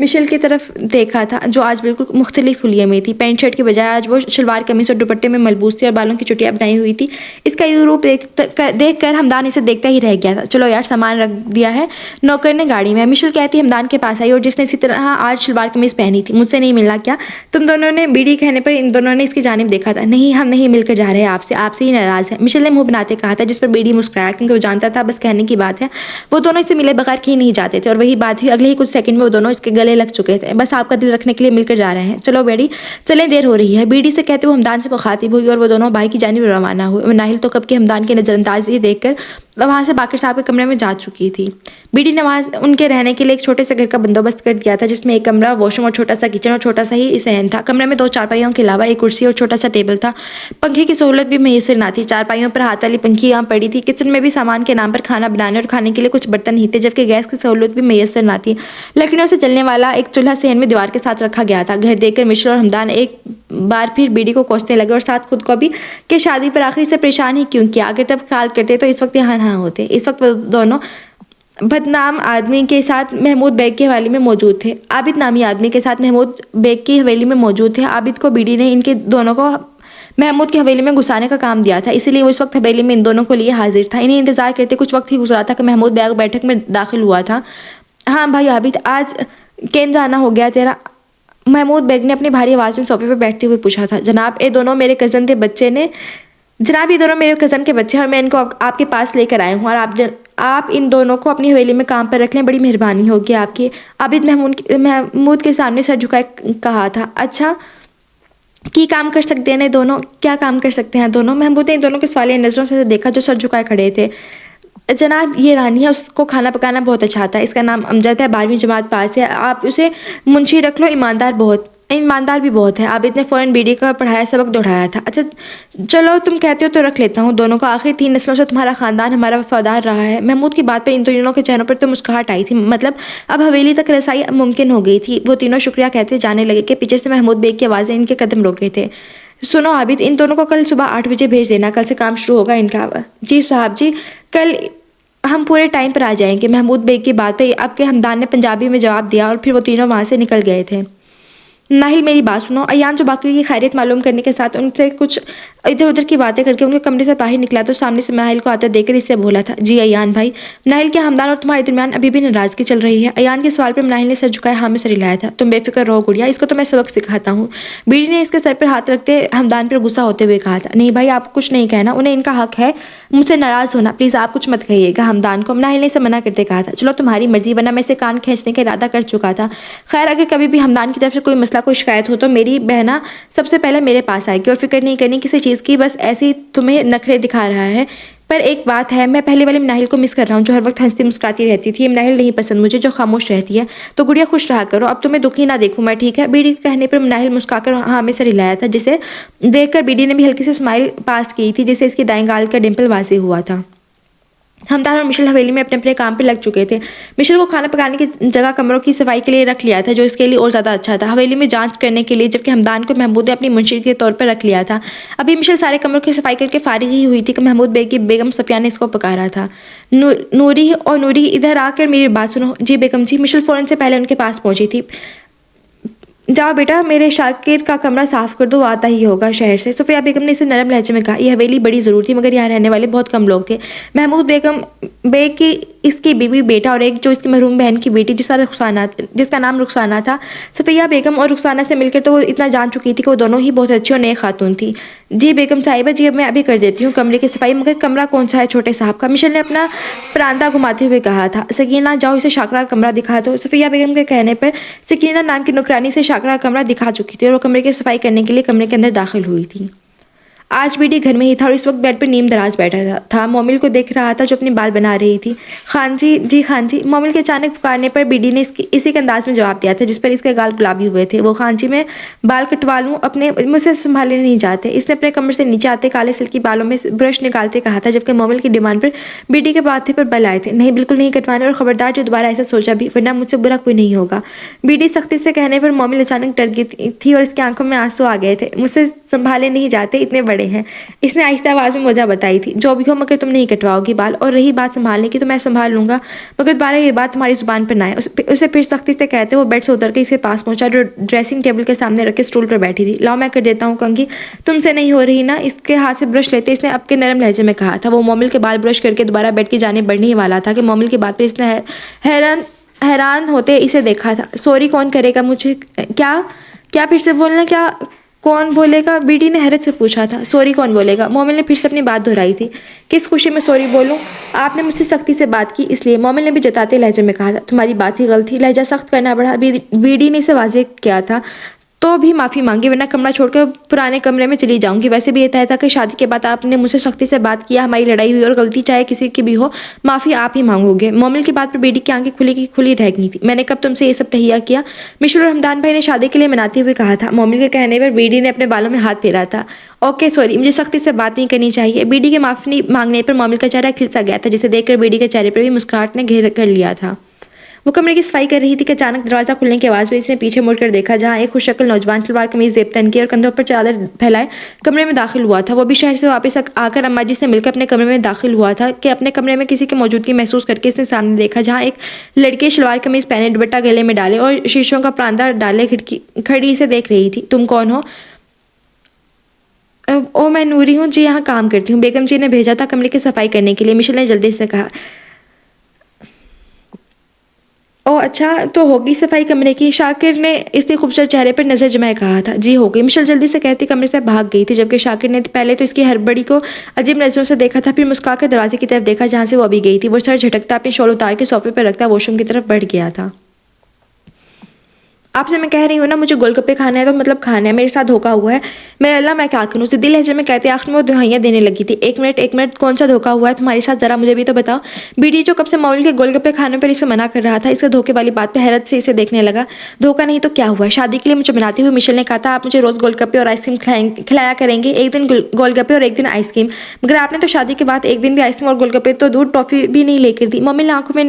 مشیل کی طرف دیکھا تھا جو آج بالکل مختلف حلیے میں تھی. پینٹ شرٹ کے بجائے آج وہ شلوار قمیص اور دوپٹے میں ملبوس تھی اور بالوں کی چٹیاں بنائی ہوئی تھی. اس کا یہ روپ دیکھ کر ہمدان اسے دیکھتا ہی رہ گیا تھا. چلو یار سامان رکھ دیا ہے نوکر نے گاڑی میں. مشیل کہتی ہمدان کے پاس آئی اور جس نے اسی طرح آج شلوار قمیص پہنی تھی. مجھ سے نہیں ملنا کیا؟ تم دونوں نے؟ بیڑی کہنے پر ان دونوں نے اس کی جانب دیکھا تھا. نہیں ہم نہیں مل کر جا رہے آپ سے ہی ناراض ہے مشیل نے منہ بناتے کہا تھا, جس پر بیڑی مسکرایا کیونکہ وہ جانتا تھا بس کہنے کی بات ہے. وہ دونوں اس سے ملے بغیر کہیں نہیں جاتے تھے اور وہی بات ہوئی. اگلے ہی کچھ سیکنڈ میں وہ دونوں اس کے گلے لگ چکے تھے. بس آپ کا دل رکھنے کے لیے مل کر جا رہے ہیں. چلو بیڑی چلیں دیر ہو رہی ہے. بیڑی سے کہتے ہوئے ہمدان سے مخاطب ہوئی اور وہ دونوں بھائی کی جانب روانہ ہوئے. ناہل تو کب کے ہمدان کے نظر اندازی دیکھ کر وہاں سے باقر صاحب کے کمرے میں جا چکی تھی. بیڑی نے وہاں ان کے رہنے کے لیے ایک چھوٹے سے گھر کا بندوبست کر دیا تھا جس میں ایک کمرہ, واش روم اور چھوٹا سا کچن اور چھوٹا سا ہی صحن تھا. کمرے میں 2 چارپائیوں کے علاوہ ایک کرسی اور چھوٹا سا ٹیبل تھا. پنکھے کی سہولت بھی میسر نہ تھی. چارپائیوں پر ہاتھ والی پنکھی یہاں پڑی تھی. کچن میں بھی سامان کے نام پر کھانا بنانے اور کھانے کے لیے کچھ برتن ہی تھے, جبکہ گیس کی سہولت بھی میسر نہ تھی. لکڑیوں سے جلنے والا ایک چولہا صحن میں دیوار کے ساتھ رکھا گیا تھا. گھر دیکھ کر مشیل اور ہمدان ایک بار پھر بیڑی کو کوسنے لگے اور ساتھ خود کو بھی کہ شادی پر آخری سے پریشان ہی کیوں کیا. اگر تب خیال کرتے تو اس وقت یہاں نہ ہوتے. اس وقت وہ دونوں بدنام آدمی کے ساتھ محمود بیگ کی حویلی میں موجود تھے. عابد نامی آدمی کے ساتھ محمود بیگ کی حویلی میں موجود تھے. عابد کو بیڑی نے ان کے دونوں کو محمود کی حویلی میں گھسانے کا کام دیا تھا, اسی لیے وہ اس وقت حویلی میں ان دونوں کو لیے حاضر تھا. انہیں انتظار کرتے کچھ وقت ہی گزرا تھا کہ محمود بیگ بیٹھک میں داخل ہوا تھا. ہاں بھائی عابد, آج کین جانا ہو گیا تیرا؟ محمود بیگ نے اپنی بھاری آواز میں صوفے پر بیٹھتے ہوئے پوچھا تھا. جناب یہ دونوں میرے کزن کے بچے ہیں اور میں ان کو آپ کے پاس لے کر آیا ہوں, اور آپ ان دونوں کو اپنی حویلی میں کام پر رکھ لیں. بڑی مہربانی ہوگی آپ کی. عابد محمود کے سامنے سر جھکائے کہا تھا. اچھا کی کام کر سکتے ہیں دونوں؟ کیا کام کر سکتے ہیں دونوں؟ محمود نے ان دونوں کے سوالیہ نظروں سے دیکھا جو سر جھکائے کھڑے تھے. جناب یہ رانی ہے, اس کو کھانا پکانا بہت اچھا آتا ہے. اس کا نام امجد ہے, 12ویں جماعت پاس ہے. آپ اسے منشی رکھ لو, ایماندار بھی بہت ہے. عابد نے فوراً بیڑی کا پڑھایا سبق دہرایا تھا. اچھا چلو تم کہتے ہو تو رکھ لیتا ہوں دونوں کو. آخر 3 نسلوں سے تمہارا خاندان ہمارا وفادار رہا ہے. محمود کی بات پر ان دونوں کے چہروں پر تو مسکراہٹ آئی تھی. مطلب اب حویلی تک رسائی ممکن ہو گئی تھی. وہ تینوں شکریہ کہتے جانے لگے کہ پیچھے سے محمود بیگ کی آوازیں ان کے قدم روکے تھے. سنو عابد, ان دونوں کو کل صبح 8 بجے بھیج دینا. کل سے کام شروع ہوگا ان کا. جی صاحب جی, کل ہم پورے ٹائم پر آ جائیں گے. محمود بیگ کی بات پہ اب کے ہمدان نے پنجابی میں جواب دیا اور پھر وہ تینوں وہاں سے نکل گئے تھے. ناہل میری بات سنو. ایان جو باقی کی خیریت معلوم کرنے کے ساتھ ان سے کچھ ادھر ادھر کی باتیں کر کے ان کے کمرے سے باہر نکلا تو سامنے سے ناہل کو آتا دیکھ کر اس سے بولا تھا. جی ایان بھائی. ناہل کے ہمدان اور تمہارے درمیان ابھی بھی ناراضگی چل رہی ہے؟ ایان کے سوال پر ناہل نے سر جھکائے ہاں میں سر ہلایا تھا. تم بے فکر رہو گڑیا, اس کو تو میں سبق سکھاتا ہوں. بیڑی نے اس کے سر پر ہاتھ رکھتے ہمدان پر غصہ ہوتے ہوئے کہا تھا. نہیں بھائی آپ کچھ نہیں کہنا, انہیں ان کا حق ہے مجھ سے ناراض ہونا. پلیز آپ کچھ مت کہیے گا ہمدان کو. ناہل نے اسے منع کرتے کہا تھا. چلو تمہاری مرضی, ورنہ میں اسے کان کھینچنے کا ارادہ کر چکا تھا. خیر اگر کبھی بھی ہمدان کی طرف سے کوئی مسئلہ کوئی شکایت ہو تو میری بہنا سب سے پہلے میرے پاس آئے گی, اور فکر نہیں کرنی کسی چیز کی. بس ایسی تمہیں نخرے دکھا رہا ہے. پر ایک بات ہے, میں پہلے والی ناہل کو مس کر رہا ہوں جو ہر وقت ہنستی مسکراتی رہتی تھی. ناہل نہیں پسند مجھے جو خاموش رہتی ہے. تو گڑیا خوش رہا کرو, اب تمہیں دکھی نہ دیکھوں میں, ٹھیک ہے؟ بیڑی کے کہنے پر ناہل مسکرا کر ہاں میں سر ہلایا تھا, جسے دیکھ کر بیڑی نے بھی ہلکی سی اسمائل پاس کی تھی جسے اس کی دائیں گال کا ڈمپل واضح ہوا تھا. ہمدان اور مشیل حویلی میں اپنے اپنے کام پہ لگ چکے تھے. مشیل کو کھانا پکانے کی جگہ کمروں کی صفائی کے لیے رکھ لیا تھا جو اس کے لیے اور زیادہ اچھا تھا. حویلی میں جانچ کرنے کے لیے, جبکہ ہمدان کو محمود نے اپنی منشی کے طور پر رکھ لیا تھا. ابھی مشیل سارے کمروں کی صفائی کر کے فارغ ہی ہوئی تھی کہ محمود بیگ کی بیگم صفیہ نے اس کو پکارا تھا. نوری ادھر آ کر میری بات سنو. جی بیگم جی. مشیل فوراً سے پہلے ان کے پاس پہنچی تھی. جاؤ بیٹا میرے شاکر کا کمرہ صاف کر دو, وہ آتا ہی ہوگا شہر سے. صفیہ بیگم نے اسے نرم لہجے میں کہا. یہ حویلی بڑی ضرور تھی مگر یہاں رہنے والے بہت کم لوگ تھے. محمود بیگ کی اس کی بیوی بیٹا اور ایک جو اس کی مرحوم بہن کی بیٹی جس کا نام رخسانہ تھا. صفیہ بیگم اور رخسانہ سے مل کر تو وہ اتنا جان چکی تھی کہ وہ دونوں ہی بہت اچھی اور نیک خاتون تھی. جی بیگم صاحبہ جی, اب میں ابھی کر دیتی ہوں کمرے کی صفائی. مگر کمرہ کون سا ہے چھوٹے صاحب کا؟ مشیل نے اپنا پراندہ گھماتے ہوئے کہا تھا. سکینہ جاؤ اسے شاکرہ کا کمرہ دکھا دو. صفیہ بیگم کے کہنے پر سکینہ نام کی نوکرانی سے شاکرہ کا کمرہ دکھا چکی تھی اور وہ کمرے کی صفائی کرنے کے لیے کمرے کے اندر داخل ہوئی تھی. آج بیٹی گھر میں ہی تھا اور اس وقت بیڈ پر نیم دراز بیٹھا تھا. مومل کو دیکھ رہا تھا جو اپنے بال بنا رہی تھی. خان جی. جی خان جی. مومل کے اچانک پکارنے پر بیٹی نے اسی کے انداز میں جواب دیا تھا جس پر اس کے گال گلابی ہوئے تھے. وہ خان جی میں بال کٹوا لوں اپنے, مجھ سے سنبھالے نہیں جاتے. اس نے اپنے کمر سے نیچے آتے کالے سلکی بالوں میں برش نکالتے کہا تھا, جبکہ مومل کی ڈیمانڈ پر بیٹی کے ماتھے پر بل آئے تھے. نہیں بالکل نہیں کٹوانے, اور خبردار جو دوبارہ ایسا سوچا بھی, ورنہ مجھ سے برا کوئی نہیں ہوگا. بیٹی سختی سے کہنے پر مومل اچانک ڈر گئی تھی اور اس کی آنکھوں میں آنسو آ گئے تھے. مجھ سے سنبھالے نہیں جاتے, اتنے بڑے پڑے ہیں۔ اس نے آہستہ آواز میں وجہ بتائی تھی، جو بھی ہو مگر تم نہیں کٹواؤ گی بال، اور رہی بات سنبھالنے کی تو میں سنبھال لوں گا، مگر دوبارہ یہ بات تمہاری زبان پر نہ آئے۔ اسے پھر سختی سے کہتے وہ بیڈ سے اتر کے اس کے پاس پہنچا جو ڈریسنگ ٹیبل کے سامنے رکھے اسٹول پر بیٹھی تھی۔ لاؤ میں کر دیتا ہوں کنگھی، تم سے نہیں ہو رہی نا؟ اس کے ہاتھ سے برش لیتے اس نے اب کے نرم لہجے میں کہا تھا۔ وہ مومل کے بال برش کر کے دوبارہ بیڈ کی جانب بڑھنے ہی والا تھا کہ مومل کی بات پر اس نے حیران ہوتے اسے دیکھا تھا۔ سوری کون کرے گا مجھے؟ کیا پھر سے بولنا؟ کیا کون بولے گا؟ بیٹی نے حیرت سے پوچھا تھا۔ سوری کون بولے گا؟ مومل نے پھر سے اپنی بات دہرائی تھی۔ کس خوشی میں سوری بولوں؟ آپ نے مجھ سے سختی سے بات کی اس لیے، مومل نے بھی جتاتے لہجے میں کہا تھا۔ تمہاری بات ہی غلط تھی، لہجہ سخت کرنا پڑا۔ بیٹی نے اسے واضح کیا تھا تو بھی معافی مانگی، ورنہ کمرہ چھوڑ کر پرانے کمرے میں چلی جاؤں گی۔ ویسے بھی یہ طے تھا کہ شادی کے بعد آپ نے مجھ سے سختی سے بات کیا، ہماری لڑائی ہوئی اور غلطی چاہے کسی کی بھی ہو، معافی آپ ہی مانگو گے۔ مومل کی بات پر بیٹی کی آنکھیں کھلی کی کھلی رہ گئی تھی۔ میں نے کب تم سے یہ سب تہیہ کیا؟ مشل اور حمدان بھائی نے شادی کے لیے مناتے ہوئے کہا تھا۔ مومل کے کہنے پر بیٹی نے اپنے بالوں میں ہاتھ پھیرا تھا۔ اوکے سوری، مجھے سختی سے بات نہیں کرنی چاہیے۔ بیٹی کے معافی مانگنے پر مومل کا چہرہ کھل سا گیا تھا، جسے دیکھ کر بیٹی کے چہرے پر بھی مسکراہٹ نے گھیر کر لیا تھا۔ وہ کمرے کی صفائی کر رہی تھی کہ اچانک دروازہ کھلنے کی آواز پر اس نے پیچھے مڑ کر دیکھا، جہاں ایک خوش شکل نوجوان شلوار قمیض زیب تن کی اور کندھوں پر چادر پھیلائے کمرے میں داخل ہوا تھا۔ وہ بھی شہر سے واپس آ کر اماں جی سے مل کر اپنے کمرے میں داخل ہوا تھا کہ اپنے کمرے میں کسی کی موجودگی محسوس کر کے اس نے سامنے دیکھا، جہاں ایک لڑکی شلوار قمیض پہنے دوپٹہ گلے میں ڈالے اور شیشوں کا پردہ ڈالے کھڑی اسے دیکھ رہی تھی۔ تم کون ہو؟ او میں نوری ہوں جی، یہاں کام کرتی ہوں، بیگم جی نے بھیجا تھا کمرے کی صفائی کرنے کے لیے، مشل نے جلدی سے کہا۔ او اچھا، تو ہوگی صفائی کمرے کی؟ شاکر نے اس کے خوبصورت چہرے پر نظر جمائے کہا تھا۔ جی ہو گئی، مشل جلدی سے کہتی کمرے سے بھاگ گئی تھی، جبکہ شاکر نے پہلے تو اس کی ہڑبڑی کو عجیب نظروں سے دیکھا تھا، پھر مسکرا کر دروازے کی طرف دیکھا جہاں سے وہ ابھی گئی تھی۔ وہ سر جھٹکتا اپنی شال اتار کے صوفے پر رکھتا واش روم کی طرف بڑھ گیا تھا۔ آپ سے میں کہہ رہی ہوں نا مجھے گول گپے کھانا ہے تو مطلب کھانا ہے، میرے ساتھ دھوکا ہوا ہے۔ میرے اللہ میں کیا کروں؟ ضدی لہجے میں کہتے آخر میں وہ دہائیاں دینے لگی تھی۔ ایک منٹ، کون سا دھوکا ہوا ہے تمہارے ساتھ؟ ذرا مجھے بھی تو بتاؤ۔ بیٹی جو کب سے مومل کے گول گپے کھانے پر اسے منع کر رہا تھا، اس کے دھوکے والی بات پہ حیرت سے اسے دیکھنے لگا۔ دھوکا نہیں تو کیا ہوا؟ شادی کے لیے مجھے بناتے ہوئے مشل نے کہا تھا آپ مجھے روز گول گپے اور آئس کریم کھلایا کریں گے، ایک دن گول گپے اور ایک دن آئس کریم، مگر آپ نے تو شادی کے بعد ایک دن بھی آئس کریم اور گول گپے تو دور ٹافی بھی نہیں لے کر دی۔ مومل نے آنکھوں میں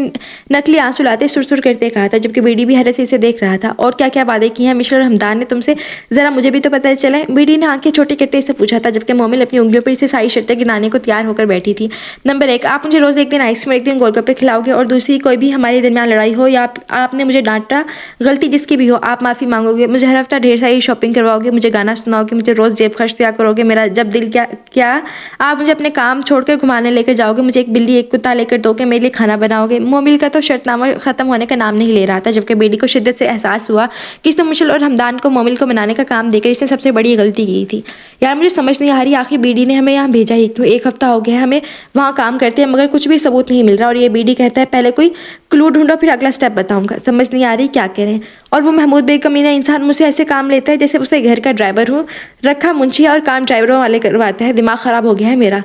نکلی آنسو لاتے سر کرتے کہا تھا، جبکہ بیٹی بھی حیرت سے اسے دیکھ رہا تھا۔ اور کیا کیا وعدے کی ہیں مشل اور حمدان نے تم سے؟ ذرا مجھے بھی تو پتہ چلے، بیٹی نے آنکھیں چھوٹی کرتے اسے پوچھا تھا، جبکہ مومل اپنی انگلیوں پر اسے ساری شرطیں گنانے کو تیار ہو کر بیٹھی تھی۔ نمبر 1، آپ مجھے روز ایک دن آئس کریم اور ایک دن گول گپے کھلاؤ گے، اور دوسری کوئی بھی ہمارے درمیان لڑائی ہو یا آپ نے مجھے ڈانٹا، غلطی جس کی بھی ہو آپ معافی مانگو گے، مجھے ہر ہفتہ ڈھیر ساری شاپنگ کرواؤ گے، مجھے گانا سناؤ گے، مجھے روز جیب خرچ دیا کرو گے، میرا جب دل کیا آپ مجھے اپنے کام چھوڑ کر گھمانے لے کر جاؤ گے، مجھے ایک بلی ایک کتا لے کر دو گے، میرے لیے کھانا بناؤ گے۔ مومل کا تو شرط نامہ ختم ہونے کا نام نہیں لے رہا تھا، جبکہ بیٹی کو شدت سے احساس ہوا کہ اس نے مشل اور حمدان کو مومل کو منانے کا کام دے کر اس نے سب سے بڑی غلطی کی تھی۔ یار مجھے سمجھ نہیں آ رہی آخر بیڈی نے ہمیں یہاں بھیجا ہی کیوں؟ ایک ہفتہ ہو گیا ہے ہمیں وہاں کام کرتے ہیں مگر کچھ بھی ثبوت نہیں مل رہا، اور یہ بیڈی کہتا ہے پہلے کوئی کلو ڈھونڈو پھر اگلا سٹیپ بتاؤں گا۔ سمجھ نہیں آ رہی کیا کریں۔ اور وہ محمود بیگ کمینہ انسان مجھ سے ایسے کام لیتا ہے جیسے اسے گھر کا ڈرائیور ہوں، رکھا منشی اور کام ڈرائیوروں والے کرواتا ہے۔ دماغ خراب ہو گیا ہے میرا۔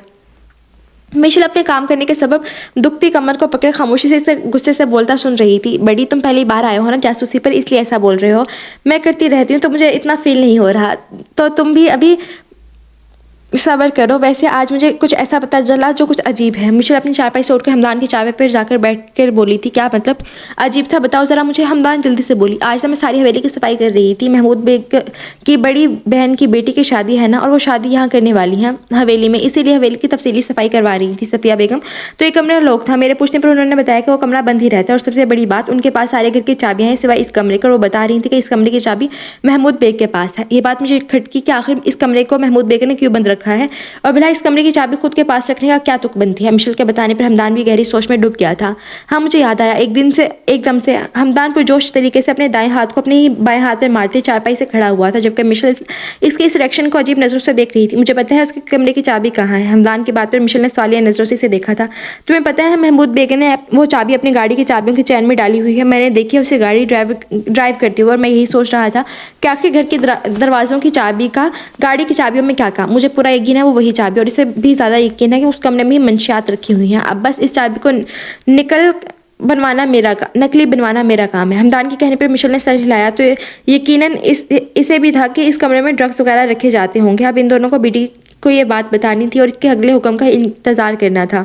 مشل اپنے کام کرنے کے سبب دکھتی کمر کو پکڑے خاموشی سے غصے سے بولتا سن رہی تھی۔ بڑی تم پہلی بار آئے ہو نا جاسوسی پر، اس لیے ایسا بول رہے ہو۔ میں کرتی رہتی ہوں تو مجھے اتنا فیل نہیں ہو رہا، تو تم بھی ابھی صبر کرو۔ ویسے آج مجھے کچھ ایسا پتہ چلا جو کچھ عجیب ہے۔ مشل اپنی چارپائی سے اٹھ کر حمدان کی چابے پر جا کر بیٹھ کر بولی تھی۔ کیا مطلب عجیب تھا؟ بتاؤ ذرا مجھے۔ حمدان جلدی سے بولی۔ آج سے میں ساری حویلی کی صفائی کر رہی تھی، محمود بیگ کی بڑی بہن کی بیٹی کی شادی ہے نا، اور وہ شادی یہاں کرنے والی ہیں حویلی میں، اسی لیے حویلی کی تفصیلی صفائی کروا رہی تھی صفیہ بیگم۔ تو ایک کمرے لوگ تھا، میرے پوچھنے پر انہوں نے بتایا کہ وہ کمرہ بند ہی رہتا ہے، اور سب سے بڑی بات ان کے پاس سارے گھر کی چابیاں ہیں سوائے اس کمرے کے، اور وہ بتا رہی تھی کہ اس کمرے کی چابی محمود بیگ کے پاس ہے۔ یہ بات مجھے کھٹکی کہ آخر اس کمرے کو محمود بیگ نے کیوں بند رکھا ہے، اور بھلا اس کمرے کی چابی خود کے پاس رکھنے کا کیا تک بنتی ہے؟ مشل کے بتانے پر حمدان بھی گہری سوچ میں ڈوب گیا تھا۔ ہاں مجھے یاد آیا، ایک دم سے حمدان پرجوش طریقے سے اپنے دائیں ہاتھ کو اپنے ہی بائیں ہاتھ پر مارتے چارپائی سے کھڑا ہوا تھا، جبکہ مشل اس کے اس ریئیکشن کو عجیب نظروں سے دیکھ رہی تھی۔ مجھے پتہ ہے اس کے کمرے کی چابی کہاں ہے؟ حمدان کی بات پر مشل نے سوالیہ نظروں سے اسے دیکھا تھا۔ تمہیں پتہ ہے محمود بیگ نے وہ چابی اپنی گاڑی کی چابیوں کی چین میں ڈالی ہوئی ہے، میں نے دیکھی ہے اسے گاڑی ڈرائیو کرتے ہوئے، اور میں یہی سوچ رہا تھا کہ آخر گھر کے دروازوں کی چابی کا گاڑی کی چابیوں میں کیا کام؟ مجھے پورا یقین ہے وہ وہی چابی، اور اسے بھی زیادہ یقین ہے کہ اس کمرے میں منشیات رکھی ہوئی ہیں۔ اب بس اس چابی کو نکلی بنوانا میرا کام ہے۔ حمدان کے کہنے پر مشل نے سر ہلایا تو یقیناً اسے بھی تھا کہ اس کمرے میں ڈرگس وغیرہ رکھے جاتے ہوں گے۔ اب ان دونوں کو بیٹی کو یہ بات بتانی تھی اور اس کے اگلے حکم کا انتظار کرنا تھا۔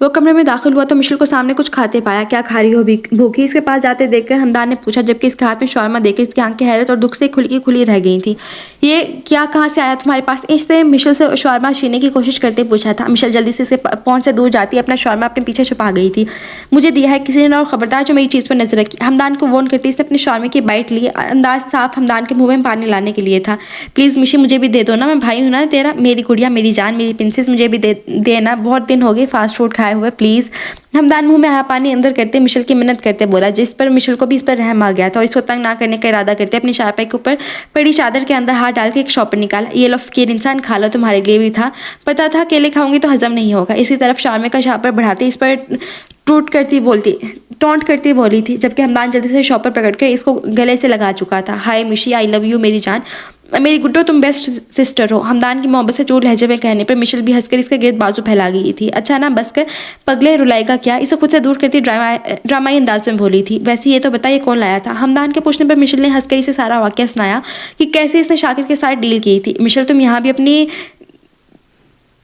وہ کمرے میں داخل ہوا تو مشل کو سامنے کچھ کھاتے پایا. کیا کھا رہی ہو بھوکی؟ اس کے پاس جاتے دیکھ کر حمدان نے پوچھا، جبکہ اس کے ہاتھ میں شاورما دیکھ کر اس کی آنکھیں حیرت اور دکھ سے کھلی رہ گئی تھیں. یہ کیا کہاں سے آیا تمہارے پاس؟ اس سے مشل سے شاورما چھیننے کی کوشش کرتے پوچھا تھا. مشل جلدی سے اس کے پہنچ سے دور جاتی اپنا شاورما اپنے پیچھے چھپا گئی تھی. مجھے دیا ہے کسی نے، اور خبردار جو میری چیز پر نظر رکھی. حمدان کو وارن کرتی اس نے اپنے شاورما کی بائٹ لی. انداز صاف حمدان کے منہ میں پانی لانے کے لیے تھا. پلیز مشی مجھے بھی دے دو نا، میں بھائی ہوں نا تیرا، میری گڑیا، میری جان، میری پرنسس، مجھے بھی دینا. بہت دن ہو گئے فاسٹ فوڈ کھائے ہوئے، پلیز. حمدان منہ میں آیا پانی اندر کرتے مشل کی منت کرتے بولا، جس پر مشل کو بھی اس پر رحم آ گیا تھا اور اس کو تنگ نہ کرنے کا ارادہ کرتے اپنی شارپائی کے اوپر پڑی چادر کے اندر ہاتھ ڈال کے ایک شاپر نکالا. یہ لو فقیر انسان، کھا لو، تمہارے لیے بھی تھا. پتا تھا اکیلے کھاؤں گی تو ہضم نہیں ہوگا. اسی طرف شاورما کا شاپر بڑھاتے اس پر ٹونٹ کرتی بولی تھی، جبکہ حمدان جلدی سے شاپر پکڑ کر اس کو گلے سے لگا چکا تھا. ہائے مشی، آئی لو یو میری جان، میری گڈو، تم بیسٹ سسٹر ہو. حمدان کی محبت سے چور لہجے میں کہنے پر مشل بھی ہنس کر اس کے گرد بازو پھیلا گئی تھی. اچھا نا بس کر پگلے، رلائے گا کیا؟ اسے خود سے دور کرتی ڈرامائی انداز میں بولی تھی. ویسے یہ تو بتا یہ کون لایا تھا؟ حمدان کے پوچھنے پر مشل نے ہنس کر اسے سارا واقعہ سنایا کہ کیسے اس نے شاکر کے ساتھ ڈیل کی تھی. مشل، تم یہاں بھی اپنی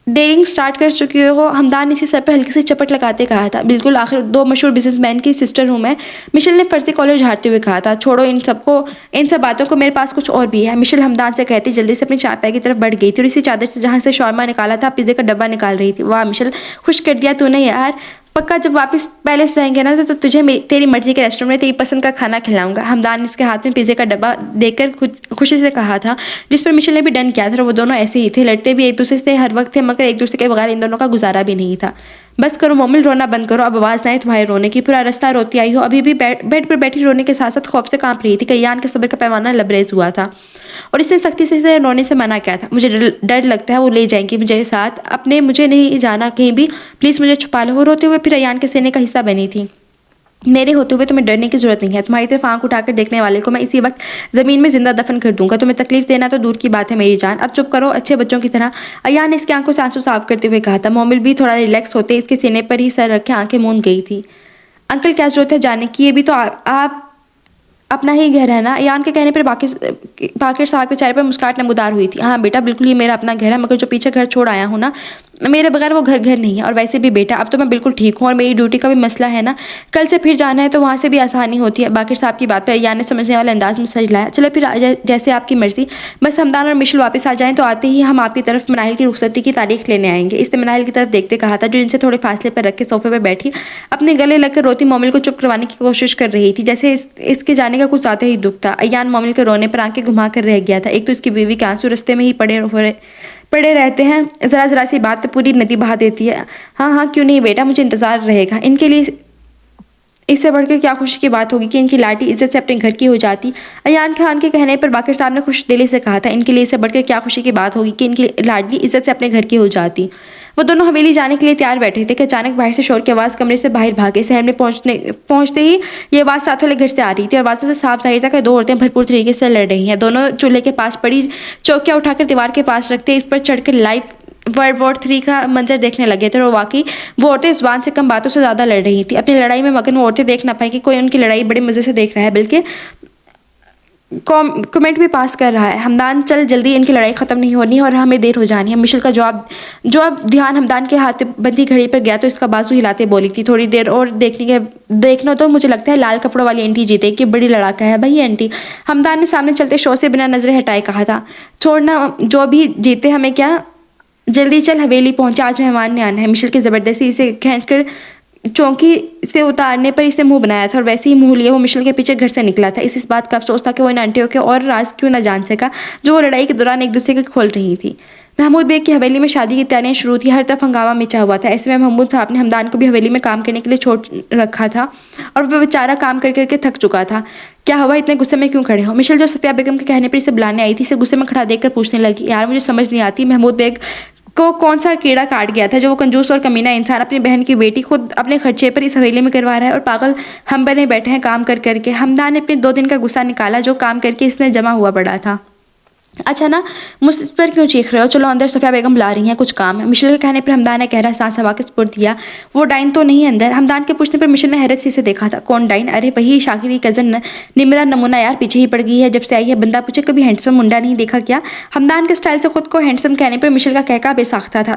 ڈیلنگ سٹارٹ کر چکی ہو؟ حمدان نے اسی سر پر ہلکی سی چپٹ لگاتے کہا تھا. بالکل، آخر 2 مشہور بزنس مین کی سسٹر ہوں میں، مشل نے فرضی کالر جھاڑتے ہوئے کہا تھا. چھوڑو ان سب باتوں کو، میرے پاس کچھ اور بھی ہے. مشل حمدان سے کہتی جلدی سے اپنی چارپائی کی طرف بڑھ گئی تھی اور اسی چادر سے جہاں سے شاورما نکالا تھا پیزے کا ڈبہ نکال رہی تھی. واہ مشل، خوش کر دیا تو نے یار. پکا جب واپس پیلس جائیں گے نا تو تجھے تیری مرضی کے ریسٹورینٹ میں تیری پسند کا کھانا کھلاؤں گا. حمدان نے اس کے ہاتھ میں پیزے کا ڈبہ دیکھ کر خوشی سے کہا تھا، جس پر مشل نے بھی ڈن کیا تھا. اور وہ دونوں ایسے ہی تھے، لڑتے بھی ایک دوسرے سے ہر وقت تھے، مگر ایک دوسرے کے بغیر ان دونوں کا گزارا بھی نہیں تھا. بس کرو مومل، رونا بند کرو، اب آواز نہ آئے تمہارے رونے کی. پورا رستہ روتی آئی ہو، ابھی بھی بیڈ پر بیٹھی رونے کے ساتھ ساتھ خوف سے کانپ رہی تھی کہ ایان کے صبر کا پیمانہ لبریز ہوا تھا اور اس نے سختی سے اسے رونے سے منع کیا تھا. مجھے ڈر لگتا ہے وہ لے جائیں گی مجھے ساتھ اپنے، مجھے نہیں جانا کہیں بھی، پلیز مجھے چھپا لو. وہ روتے ہوئے پھر ایان کے سینے کا حصہ بنی تھی. میرے ہوتے ہوئے تمہیں ڈرنے کی ضرورت نہیں ہے. تمہاری طرف آنکھ اٹھا کر دیکھنے والے کو میں اسی وقت زمین میں زندہ دفن کر دوں گا. تمہیں تکلیف دینا تو دور کی بات ہے میری جان. اب چپ کرو اچھے بچوں کی طرح. ایان نے اس کی آنکھوں سے آنسو صاف کرتے ہوئے کہا تھا. مومل بھی تھوڑا ریلیکس ہوتے اس کے سینے پر ہی سر رکھے آنکھیں موند گئی تھی. انکل کیا ضرورت ہے جانے کی، یہ بھی تو آپ اپنا ہی گھر ہے نا. ایان کے کہنے پر باقر صاحب کے چہرے پر مسکراہٹ نمودار ہوئی تھی. ہاں بیٹا بالکل یہ میرا اپنا گھر ہے، مگر جو پیچھے گھر چھوڑ آیا ہوں نا، میرے بغیر وہ گھر نہیں ہے. اور ویسے بھی بیٹا اب تو میں بالکل ٹھیک ہوں اور میری ڈیوٹی کا بھی مسئلہ ہے نا، کل سے پھر جانا ہے تو وہاں سے بھی آسانی ہوتی ہے. باقر صاحب کی بات پر ایان نے سمجھنے والے انداز میں سر ہلایا. چلو پھر جیسے آپ کی مرضی. بس حمدان اور مشل واپس آ جائیں تو آتے ہی ہم آپ کی طرف مناہل کی رخصتی کی تاریخ لینے آئیں گے. اس نے مناہل کی طرف دیکھتے کہا تھا، جو ان سے تھوڑے فاصلے پر رکھ کے صوفے پر بیٹھی اپنے گلے لگ کر روتی مومل کو چپ کروانے کی کوشش کر رہی تھی، جیسے اس کے جانے کا کچھ زیادہ ہی دکھ تھا. ایان مومل کے رونے پر آنکھیں گھما کر رہ گیا تھا. ایک تو اس کی بیوی کے آنسو رستے میں ہی پڑے رہتے ہیں، ذرا سی بات پہ پوری ندی بہا دیتی ہے. ہاں کیوں نہیں بیٹا، مجھے انتظار رہے گا. ان کے لیے اس سے بڑھ کر کیا خوشی کی بات ہوگی کہ ان کی لاٹھی عزت سے اپنے گھر کی ہو جاتی. ایان خان کے کہنے پر باقر صاحب نے خوش دلی سے کہا تھا. ان کے لیے اس سے بڑھ کر کیا خوشی کی بات ہوگی کہ ان کی لاڈلی عزت سے اپنے گھر کی ہو جاتی. وہ دونوں حویلی جانے کے لیے تیار بیٹھے تھے کہ اچانک باہر سے شور کی آواز کمرے سے باہر بھاگے. صحن میں پہنچتے ہی یہ آواز ساتھ والے گھر سے آ رہی تھی اور آوازوں سے صاف ظاہر تھا کہ 2 عورتیں بھرپور طریقے سے لڑ رہی ہیں. دونوں چولہے کے پاس پڑی چوکیاں اٹھا کر دیوار کے پاس رکھتے اس پر چڑھ کر لائیو ورلڈ وار 3 کا منظر دیکھنے لگے تھے. اور واقعی وہ عورتیں زبان سے کم باتوں سے زیادہ لڑ رہی تھی. اپنی لڑائی میں مگن وہ عورتیں دیکھ نہ پائیں کہ کوئی ان کی لڑائی بڑے مزے سے دیکھ رہا ہے، بلکہ کمنٹ بھی پاس کر رہا ہے. حمدان چل جلدی، ان کی لڑائی ختم نہیں ہونی اور ہمیں دیر ہو جانی ہے. مشل کا جواب دھیان حمدان کے ہاتھ بندی گھڑی پر گیا تو اس کا بازو ہلاتے بولی تھی. تھوڑی دیر اور دیکھنا تو مجھے لگتا ہے لال کپڑوں والی انٹی جیتے کہ بڑی لڑاکا ہے بھائی انٹی. حمدان نے سامنے چلتے شو سے بنا نظریں ہٹائے کہا تھا. چھوڑنا جو بھی جیتے ہمیں کیا، جلدی چل حویلی پہنچا، آج مہمان نے آنا ہے. مشل کی زبردستی اسے کھینچ کر چونکی سے اتارنے پر اس نے منہ بنایا تھا اور ویسے ہی منہ لیے وہ مشل کے پیچھے گھر سے نکلا تھا. اس بات کا افسوس تھا کہ وہ ان آنٹیوں کے اور راز کیوں نہ جان سکا جو وہ لڑائی کے دوران ایک دوسرے کے کھول رہی تھی. محمود بیگ کی حویلی میں شادی کی تیاریاں شروع تھی. ہر طرف ہنگامہ مچا ہوا تھا. ایسے میں محمود صاحب نے حمدان کو بھی حویلی میں کام کرنے کے لیے چھوڑ رکھا تھا اور وہ بیچارہ کام کر کے تھک چکا تھا. کیا ہوا، اتنے غصے میں کیوں کھڑے ہو؟ مشل جو صفیہ بیگم کے کہنے پر اسے بلانے آئی تھی اسے غصے میں کھڑا دیکھ کر پوچھنے لگی. یار مجھے سمجھ نہیں آتی محمود بیگ کو کون سا کیڑا کاٹ گیا تھا جو وہ کنجوس اور کمینہ انسان اپنی بہن کی بیٹی خود اپنے خرچے پر اس حویلی میں کروا رہا ہے اور پاگل ہم بنے بیٹھے ہیں کام کر کے. حمدان نے اپنے 2 دن کا غصہ نکالا جو کام کر کے اس نے جمع ہوا پڑا تھا. اچھا نا، مجھ پر کیوں چیخ رہے ہو؟ چلو اندر، صفیہ بیگم بلا رہی ہیں، کچھ کام ہے. مشل کے کہنے پر حمدان نے گہرا سانس ہوا کے سپرد دیا. وہ ڈائن تو نہیں اندر؟ حمدان کے پوچھنے پر مشل نے حیرت سے دیکھا تھا. کون ڈائن؟ ارے وہی شاکر کی کزن نمرا نمونہ یار، پیچھے ہی پڑ گئی ہے جب سے آئی ہے. بندہ پوچھے کبھی ہینڈسم منڈا نہیں دیکھا کیا؟ حمدان کے سٹائل سے خود کو ہینڈسم کہنے پر مشل کا کہکا بے ساختہ تھا.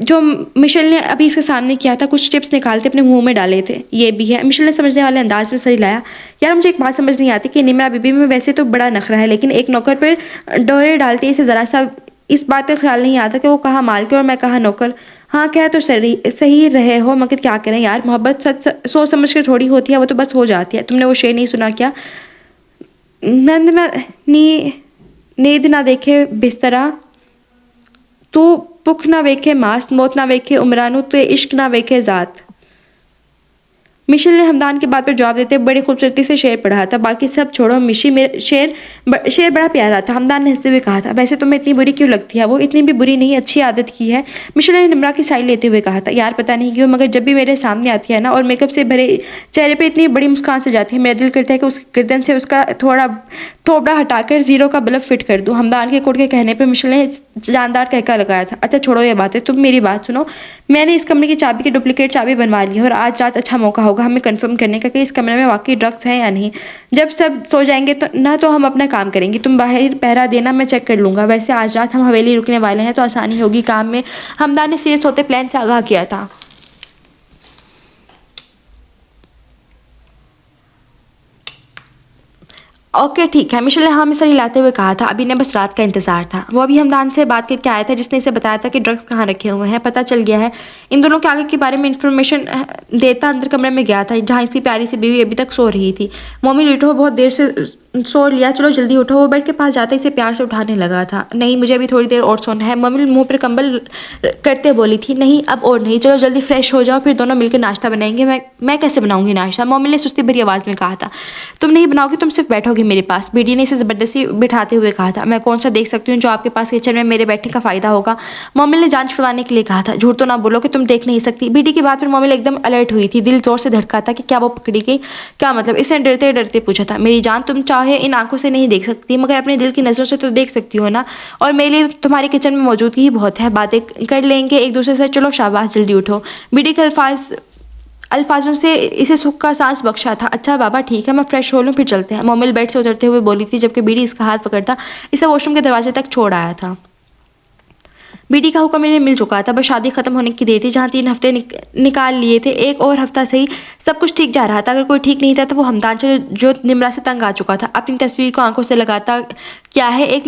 جو مشل نے ابھی اس کے سامنے کیا تھا، کچھ چپس نکالتے اپنے منہ میں ڈالے تھے، یہ بھی ہے۔ مشل نے سمجھنے والے انداز میں سر ہلایا۔ یار مجھے ایک بات سمجھ نہیں آتی کہ نمرا بی بی میں ویسے تو بڑا نخرہ ہے، لیکن ایک نوکر پر ڈورے ڈالتے اسے ذرا سا اس بات کا خیال نہیں آتا کہ وہ کہاں مالک ہے اور میں کہاں نوکر۔ ہاں کہہ تو صحیح رہے ہو، مگر کیا کریں یار، محبت سچ سوچ سمجھ کر تھوڑی ہوتی ہے، وہ تو بس ہو جاتی ہے۔ تم نے وہ شعر نہیں سنا کیا؟ نیند نہ دیکھے بسترا تو بھوک نہ ویکھے ماس، موت نہ ویکھے عمرانو تو عشق نہ ویکھے ذات۔ مشل نے ہمدان کی بات پر جواب دیتے بڑی خوبصورتی سے شعر پڑھا تھا۔ باقی سب چھوڑو مشی، شعر بڑا پیارا تھا۔ ہمدان نے ہنستے ہوئے کہا تھا، ویسے تمہیں اتنی بری کیوں لگتی ہے؟ وہ اتنی بھی بری نہیں، اچھی عادت کی ہے۔ مشل نے نمرا کی سائڈ لیتے ہوئے کہا تھا، یار پتہ نہیں کیوں مگر جب بھی میرے سامنے آتی ہے نا اور میک اپ سے بھرے چہرے پہ اتنی بڑی مسکان سے جاتی ہے، میرا دل کرتا ہے کہ اس گردن سے اس کا تھوڑا ہٹا کر زیرو کا بلب فٹ کر دوں۔ ہمدان کے کوٹ کے کہنے پہ مشل نے جاندار کہکا لگایا تھا، اچھا چھوڑو یہ باتیں، تم میری بات سنو۔ میں نے اس کمرے کی چابی کی ڈپلیکیٹ چابی بنوا لی ہے اور آج رات اچھا موقع ہوگا ہمیں کنفرم کرنے کا کہ اس کمرے میں واقعی ڈرگس ہیں یا نہیں۔ جب سب سو جائیں گے تو ہم اپنا کام کریں گے، تم باہر پہرا دینا، میں چیک کر لوں گا۔ ویسے آج رات ہم حویلی رکنے والے ہیں تو آسانی ہوگی کام میں۔ ہمدان نے سیریس ہوتے پلان سے آگاہ کیا تھا۔ اوکے ٹھیک ہے، مشل نے ہاں میں سر ہلاتے ہوئے کہا تھا۔ ابھی نے بس رات کا انتظار تھا۔ وہ ابھی ہمدان سے بات کر کے آیا تھا جس نے اسے بتایا تھا کہ ڈرگس کہاں رکھے ہوئے ہیں۔ پتہ چل گیا ہے ان دونوں کے آگے کے بارے میں انفارمیشن دیتا اندر کمرے میں گیا تھا جہاں اس کی پیاری سی بیوی ابھی تک سو رہی تھی۔ مومن اٹھو، بہت دیر سے سو لیا، چلو جلدی اٹھو۔ وہ بیڈ کے پاس جاتے اسے پیار سے اٹھانے لگا تھا۔ نہیں مجھے ابھی تھوڑی دیر اور سونا ہے، مومن منہ پر کمبل کرتے بولی تھی۔ نہیں اب اور نہیں، چلو جلدی فریش ہو جاؤ، پھر دونوں مل کے ناشتہ بنائیں گے۔ میں کیسے بناؤں گی ناشتہ؟ مومن نے سستی بھری آواز میں کہا تھا۔ تم نہیں بناؤ گی، تم صرف بیٹھو گی میرے پاس، بیٹی نے اسے زبردستی بٹھاتے ہوئے کہا تھا۔ میں کون سا دیکھ سکتی ہوں جو آپ کے پاس کچن میں میرے بیٹھنے کا فائدہ ہوگا؟ مومن نے جان چھڑوانے کے لیے کہا تھا۔ جھوٹ تو نہ بولو کہ تم دیکھ نہیں سکتی۔ بیٹی کی بات پر مومن ایک دم الرٹ ہوئی تھی، دل زور سے دھڑکا تھا کہ کیا وہ پکڑی گئی؟ کیا مطلب؟ اس نے ڈرتے ڈرتے پوچھا تھا۔ میری جان تم چاہے ان آنکھوں سے نہیں دیکھ سکتی مگر اپنے دل کی نظروں سے تو دیکھ سکتی ہو نا، اور میرے لیے تمہاری کچن میں موجودگی ہی بہت ہے، باتیں کر لیں گے ایک دوسرے سے، چلو شاباش جلدی اٹھو۔ بیٹی کے الفاظوں سے اسے سکھ کا سانس بخشا تھا۔ اچھا بابا ٹھیک ہے، میں فریش ہو لوں پھر چلتے ہیں، مومل بیڈ سے اترتے ہوئے بولی تھی جبکہ بیٹی اس کا ہاتھ پکڑتا اسے واش روم کے دروازے تک چھوڑ آیا تھا۔ بیٹی کا حکم انہیں مل چکا تھا، بس شادی ختم ہونے کی دیر تھی جہاں 3 ہفتے نکال لیے تھے، ایک اور ہفتہ صحیح سب کچھ ٹھیک جا رہا تھا۔ اگر کوئی ٹھیک نہیں تھا تو وہ ہمدان جو نمرا سے تنگ آ چکا تھا، اپنی تصویر کو آنکھوں سے لگاتا کیا ہے، ایک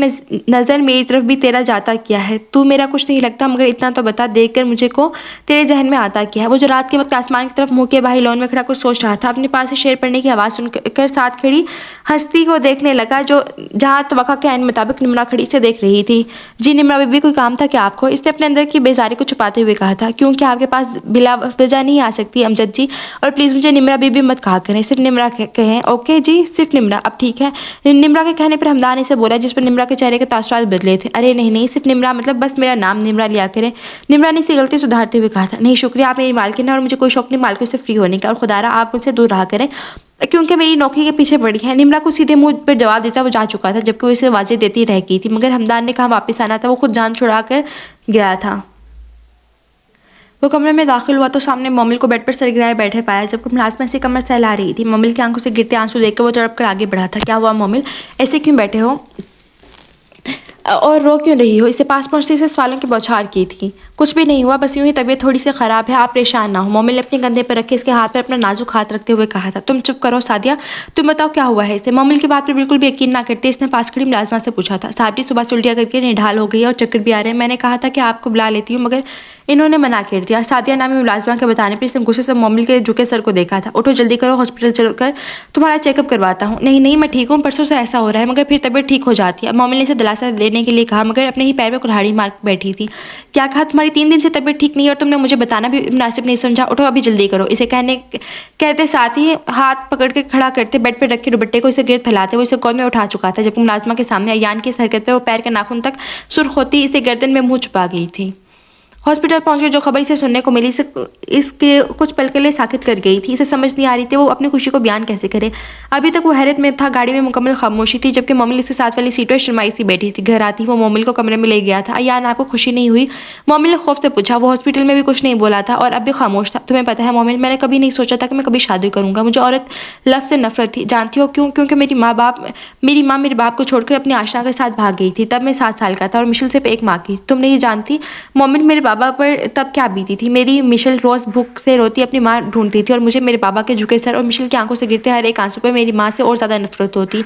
نظر میری طرف بھی تیرا جاتا کیا ہے؟ تو میرا کچھ نہیں لگتا مگر اتنا تو بتا، دیکھ کر مجھے کو تیرے ذہن میں آتا کیا ہے؟ وہ جو رات کے وقت آسمان کی طرف منہ کے باہر لون میں کھڑا کچھ سوچ رہا تھا، اپنے پاس سے شعر پڑھنے کی آواز سن کر ساتھ کھڑی ہستی کو دیکھنے لگا جو جہاں توقع کے عین مطابق نمرا کھڑی سے دیکھ رہی تھی۔ جی نمرا بی بی کوئی کام تھا کیا آپ کو؟ اس نے اپنے اندر کی بیزاری کو چھپاتے ہوئے کہا تھا۔ کیوں کیا آپ کے پاس بلا وجہ نہیں آ سکتی امجد جی؟ اور پلیز مجھے نمرا بی بی مت کہا کریں، صرف نمرا کہیں۔ اوکے جی صرف نمرا، اب ٹھیک ہے؟ نمرا کے کہنے پر ہمدان اسے بولا جس پر نمرا کے چہرے کے تاثرات بدلے تھے۔ ارے نہیں صرف نمرا، مطلب بس میرا نام نمرا لیا کریں۔ نمرا نے اسی غلطی سدھارتے ہوئے کہا تھا۔ نہیں شکریہ، آپ میری مالکن ہیں اور مجھے کوئی شوق نہیں مالکوں سے فری ہونے کا، اور خدا را آپ مجھ سے دور رہا کریں کیونکہ میری نوکری کے پیچھے پڑی ہے۔ نمرا کو سیدھے منہ پر جواب دیتا وہ جا چکا تھا جبکہ وہ اسے واضح دیتی رہ گئی تھی، مگر ہمدان نے کہاں واپس آنا تھا، وہ خود جان چھڑا کر گیا تھا۔ وہ کمرے میں داخل ہوا تو سامنے مومل کو بیڈ پر سر گرائے بیٹھے پایا جبکہ ملازمہ سے کمر سہلا رہی تھی۔ مومل کی آنکھوں سے گرتے آنسو دیکھ کر وہ تڑپ کر آگے بڑھا تھا۔ کیا ہوا مومل، ایسے کیوں بیٹھے ہو اور رو کیوں رہی ہو؟ اسے پاس پہنچتے سے سوالوں کی بوچھار کی تھی۔ کچھ بھی نہیں ہوا، بس یوں ہی طبیعت تھوڑی سی خراب ہے، آپ پریشان نہ ہو، مومل نے اپنے کندھے پر رکھے اس کے ہاتھ پر اپنا نازک ہاتھ رکھتے ہوئے کہا تھا۔ تم چپ کرو سعدیہ، تم بتاؤ کیا ہوا ہے اسے؟ مومل کی بات پر بالکل بھی یقین نہ کرتے اس نے پاس کھڑی ملازمہ سے پوچھا تھا۔ صاحب جی صبح سے الٹیاں کر کے نڈھال ہو گئی ہے اور چکر بھی آ رہے ہیں، میں نے کہا تھا کہ آپ کو بلا لیتی ہوں مگر انہوں نے منع کر دیا۔ سعدیہ نامی ملازمہ کے بتانے پر اس نے غصے سے مومل کے جھکے سر کو دیکھا تھا۔ اٹھو جلدی کرو، ہاسپٹل چل کر تمہارا چیک اپ کرواتا ہوں۔ نہیں میں ٹھیک ہوں، پرسوں سے ایسا ہو رہا ہے مگر پھر طبیعت ٹھیک ہو جاتی ہے، مومل نے اسے دلاسا دینے کے لیے کہا مگر اپنے ہی پیر میں کلہاڑی مار بیٹھی تھی۔ کیا کہا؟ تمہاری 3 دن سے طبیعت ٹھیک نہیں ہے اور تم نے مجھے بتانا بھی مناسب نہیں سمجھا؟ اٹھو ابھی جلدی کرو، اسے کہتے ساتھ ہی ہاتھ پکڑ کے کھڑا کرتے بیڈ پر رکھے دوپٹے کو اسے گرد پھیلاتے وہ اسے گود میں اٹھا چکا تھا جبکہ ملازمہ کے سامنے ایان کی اس حرکت پہ وہ پیر کے ناخن تک سرخ ہوتی اسے گردن میں منہ چھپا گئی تھی۔ ہاسپٹل پہنچ کر جو خبر اسے سننے کو ملی اس کے کچھ پل کے لیے ساکت کر گئی تھی۔ اسے سمجھ نہیں آ رہی تھی وہ اپنی خوشی کو بیان کیسے کرے۔ ابھی تک وہ حیرت میں تھا، گاڑی میں مکمل خاموشی تھی جبکہ مومل اس کے ساتھ والی سیٹ پر شرمائی سی بیٹھی تھی۔ گھر آتی وہ مومل کو کمرے میں لے گیا تھا۔ ایان آپ کو خوشی نہیں ہوئی؟ مومل نے خوف سے پوچھا۔ وہ ہاسپٹل میں بھی کچھ نہیں بولا تھا اور اب بھی خاموش تھا۔ تمہیں پتہ ہے مومل، میں نے کبھی نہیں سوچا تھا کہ میں کبھی شادی کروں گا، مجھے عورت لفظ سے نفرت تھی، جانتی ہو کیوں؟ کیونکہ میری ماں میرے باپ کو چھوڑ کر اپنی آشنا کے ساتھ بھاگ گئی تھی، تب میں 7 سال کا تھا اور مشل صرف ایک ماں کی۔ تم نہیں جانتی مومل، میرے بابا پر تب کیا بیتی تھی. میری مشل روز بھوک سے روتی اپنی ماں ڈھونڈتی تھی اور مجھے میرے بابا کے جھکے سر اور مشل کی آنکھوں سے گرتے ہر ایک آنسو پر میری ماں سے اور زیادہ نفرت ہوتی.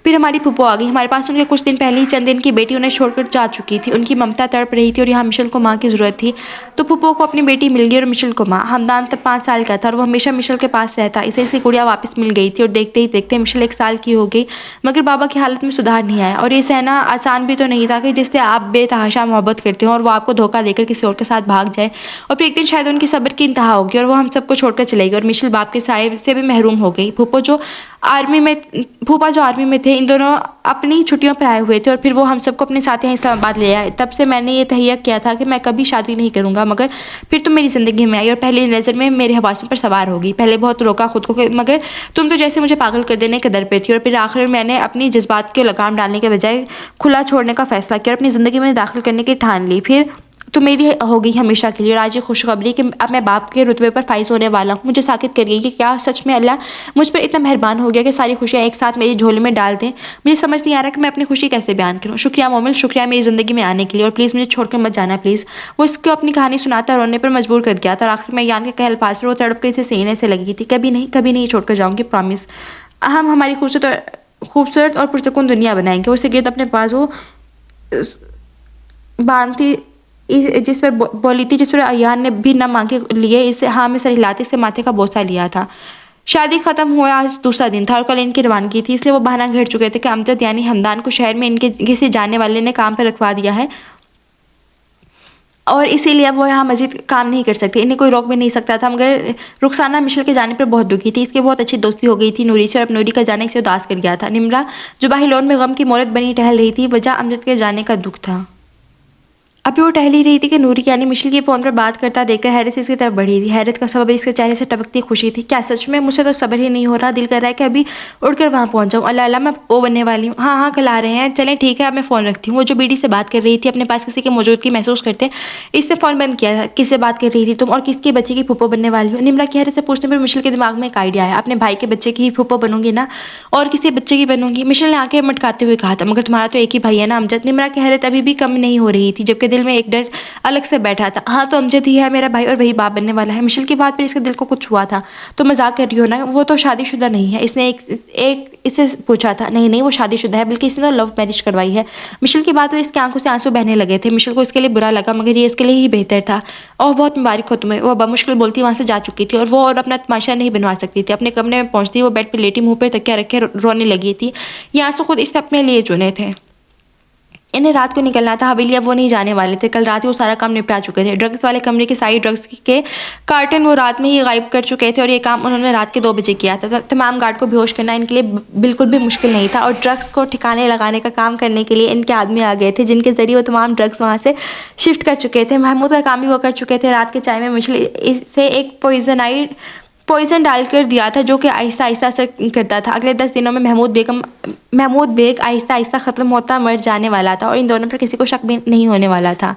پھر ہماری پھپھو آ گئی ہمارے پاس. ان کے کچھ دن پہلے ہی چند دن کی بیٹی انہیں چھوڑ کر جا چکی تھی. ان کی ممتا تڑپ رہی تھی اور یہاں مشل کو ماں کی ضرورت تھی. تو پھپھو کو اپنی بیٹی مل گئی اور مشل کو ماں. ہمدان تب 5 سال کا تھا اور وہ ہمیشہ مشل کے پاس رہتا. اسے اس کی گڑیا واپس مل گئی تھی اور دیکھتے ہی دیکھتے مشل 1 سال کی ہو گئی. مگر بابا کی حالت میں سدھار نہیں آیا اور یہ سہنا آسان بھی تو نہیں تھا کہ جس سے آپ بے تحاشا محبت کرتے ہوں اور وہ آپ کو دھوکہ دے کر کسی اور کے ساتھ بھاگ جائے. اور پھر ایک دن شاید ان کی صبر کی انتہا ہوگی اور وہ ہم سب کو چھوڑ کر چلے گئی اور مشل باپ کے سائے سے بھی محروم ہو گئی. پھوپھا جو آرمی میں تھے ان دونوں اپنی چھٹیوں پر آئے ہوئے تھے اور پھر وہ ہم سب کو اپنے ساتھ یہاں اسلام آباد لے آئے. تب سے میں نے یہ تہیہ کیا تھا کہ میں کبھی شادی نہیں کروں گا. مگر پھر تم میری زندگی میں آئی اور پہلی نظر میں میرے حواسوں پر سوار ہو گئی. پہلے بہت روکا خود کو مگر تم تو جیسے مجھے پاگل کر دینے کے در پہ تھی. اور پھر آخر میں نے اپنی جذبات کے لگام ڈالنے کے بجائے کھلا چھوڑنے کا فیصلہ کیا اور اپنی زندگی میں داخل کرنے کی ٹھان لی. پھر تو میری ہو گئی ہمیشہ کے لیے. اور آج یہ خوشخبری کہ اب میں باپ کے رتبے پر فائز ہونے والا ہوں مجھے ساکت کر گئی کہ کیا سچ میں اللہ مجھ پر اتنا مہربان ہو گیا کہ ساری خوشیاں ایک ساتھ میری جھولی میں ڈال دیں. مجھے سمجھ نہیں آ رہا کہ میں اپنی خوشی کیسے بیان کروں. شکریہ مومل, شکریہ میری زندگی میں آنے کے لیے اور پلیز مجھے چھوڑ کر مت جانا پلیز. وہ اس کو اپنی کہانی سناتا رونے پر مجبور کر گیا تھا اور آخر میں یان کے کہے الفاظ پر وہ تڑپ کر اسے سینے سے لگی تھی. کبھی نہیں چھوڑ کر جاؤں گی, پرامس. ہم ہماری خوبصورت اور پرسکون دنیا بنائیں گے. وہ اسے گرد اپنے بازو باندھتی جس پر بولی تھی, جس پر ایان نے بھی نہ مانگے لیے اسے ہاں میں سر ہلاتے سے ماتھے کا بوسہ لیا تھا. شادی ختم ہوا آج دوسرا دن تھا اور کل ان کی روانگی تھی. اس لیے وہ بہانہ گھڑ چکے تھے کہ امجد یعنی ہمدان کو شہر میں ان کے کسی جاننے والے نے کام پر رکھوا دیا ہے اور اسی لیے اب وہ یہاں مزید کام نہیں کر سکتے. انہیں کوئی روک بھی نہیں سکتا تھا. مگر رخسانہ مشل کے جانے پر بہت دکھی تھی. اس کی بہت اچھی دوستی ہو گئی تھی نوری سے اور اب نوری کا جانے سے اداس کر گیا تھا. نمرہ جو باہر لون میں غم کی مورت بنی ٹہل رہی تھی وجہ امجد کے جانے کا دکھ تھا. ابھی وہ ٹہل ہی رہی تھی کہ نوری یعنی مشل کی فون پر بات کرتا دیکھ کر حیرت سے اس کی طرف بڑھی تھی. حیرت کا سبب اس کے چہرے سے ٹپکتی خوشی تھی. کیا سچ میں؟ مجھ سے تو صبر ہی نہیں ہو رہا. دل کر رہا ہے کہ ابھی اڑ کر وہاں پہنچ جاؤں. اللہ میں وہ بننے والی ہوں. ہاں کل آ رہے ہیں. چلیں ٹھیک ہے اب میں فون رکھتی ہوں. وہ جو بیڑی سے بات کر رہی تھی اپنے پاس کسی کی موجودگی محسوس کرتے اس نے فون بند کیا تھا. کس سے بات کر رہی تھی تم اور کس کی بچے کی پھپھو بننے والی ہو؟ نمرہ کی حیرت سے پوچھنے پر مشل کے دماغ میں ایک آئیڈیا آیا. اپنے بھائی کے بچے کی ہی پھپھو بنوں گی نا, اور کسی بچے کی بنوں گی؟ مشل نے آنکھیں مٹکاتے ہوئے کہا تھا. مگر تمہارا تو ایک ہی بھائی ہے نا امجد. نمرہ کی حیرت ابھی بھی کم نہیں ہو رہی تھی جبکہ دل میں ایک ڈر الگ سے بیٹھا تھا. ہاں تو امجد ہی ہے میرا بھائی اور وہی باپ بننے والا ہے. مشل کی بات پر اس کے دل کو کچھ ہوا تھا. تو مذاق کر رہی ہو نا, وہ تو شادی شدہ نہیں ہے. اس نے اسے پوچھا تھا. نہیں وہ شادی شدہ ہے بلکہ اس نے تو لو میرج کروائی ہے. مشل کی بات پر اس کی آنکھوں سے آنسو بہنے لگے تھے. مشل کو اس کے لیے برا لگا مگر یہ اس کے لیے ہی بہتر تھا. بہت مبارک ہو تمہیں. وہ بمشکل بولتی وہاں سے جا چکی تھی اور وہ اور اپنا تماشا نہیں بنوا سکتی تھی. اپنے کمرے میں پہنچتی وہ بیڈ پہ لیٹی منہ پہ تکیہ رکھے رونے لگی تھی. یہ آنسو خود اس نے اپنے لیے چنے تھے. انہیں رات کو نکلنا تھا حویلی. اب وہ نہیں جانے والے تھے. کل رات ہی وہ سارا کام نپٹا چکے تھے. ڈرگس والے کمرے کے ساری ڈرگس کے کارٹن وہ رات میں ہی غائب کر چکے تھے اور یہ کام انہوں نے رات کے 2 بجے کیا تھا. تمام گارڈ کو بیہوش کرنا ان کے لیے بالکل بھی مشکل نہیں تھا اور ڈرگس کو ٹھکانے لگانے کا کام کرنے کے لیے ان کے آدمی آ گئے تھے جن کے ذریعے وہ تمام ڈرگس وہاں سے شفٹ کر چکے تھے. محمود کا کام بھی وہ کر چکے تھے. رات کے چائے میں مشل سے ایک پوائزن ڈال کر دیا تھا جو کہ آہستہ اثر کرتا تھا. اگلے 10 دنوں میں محمود بیگ آہستہ ختم ہوتا مر جانے والا تھا اور ان دونوں پر کسی کو شک بھی نہیں ہونے والا تھا.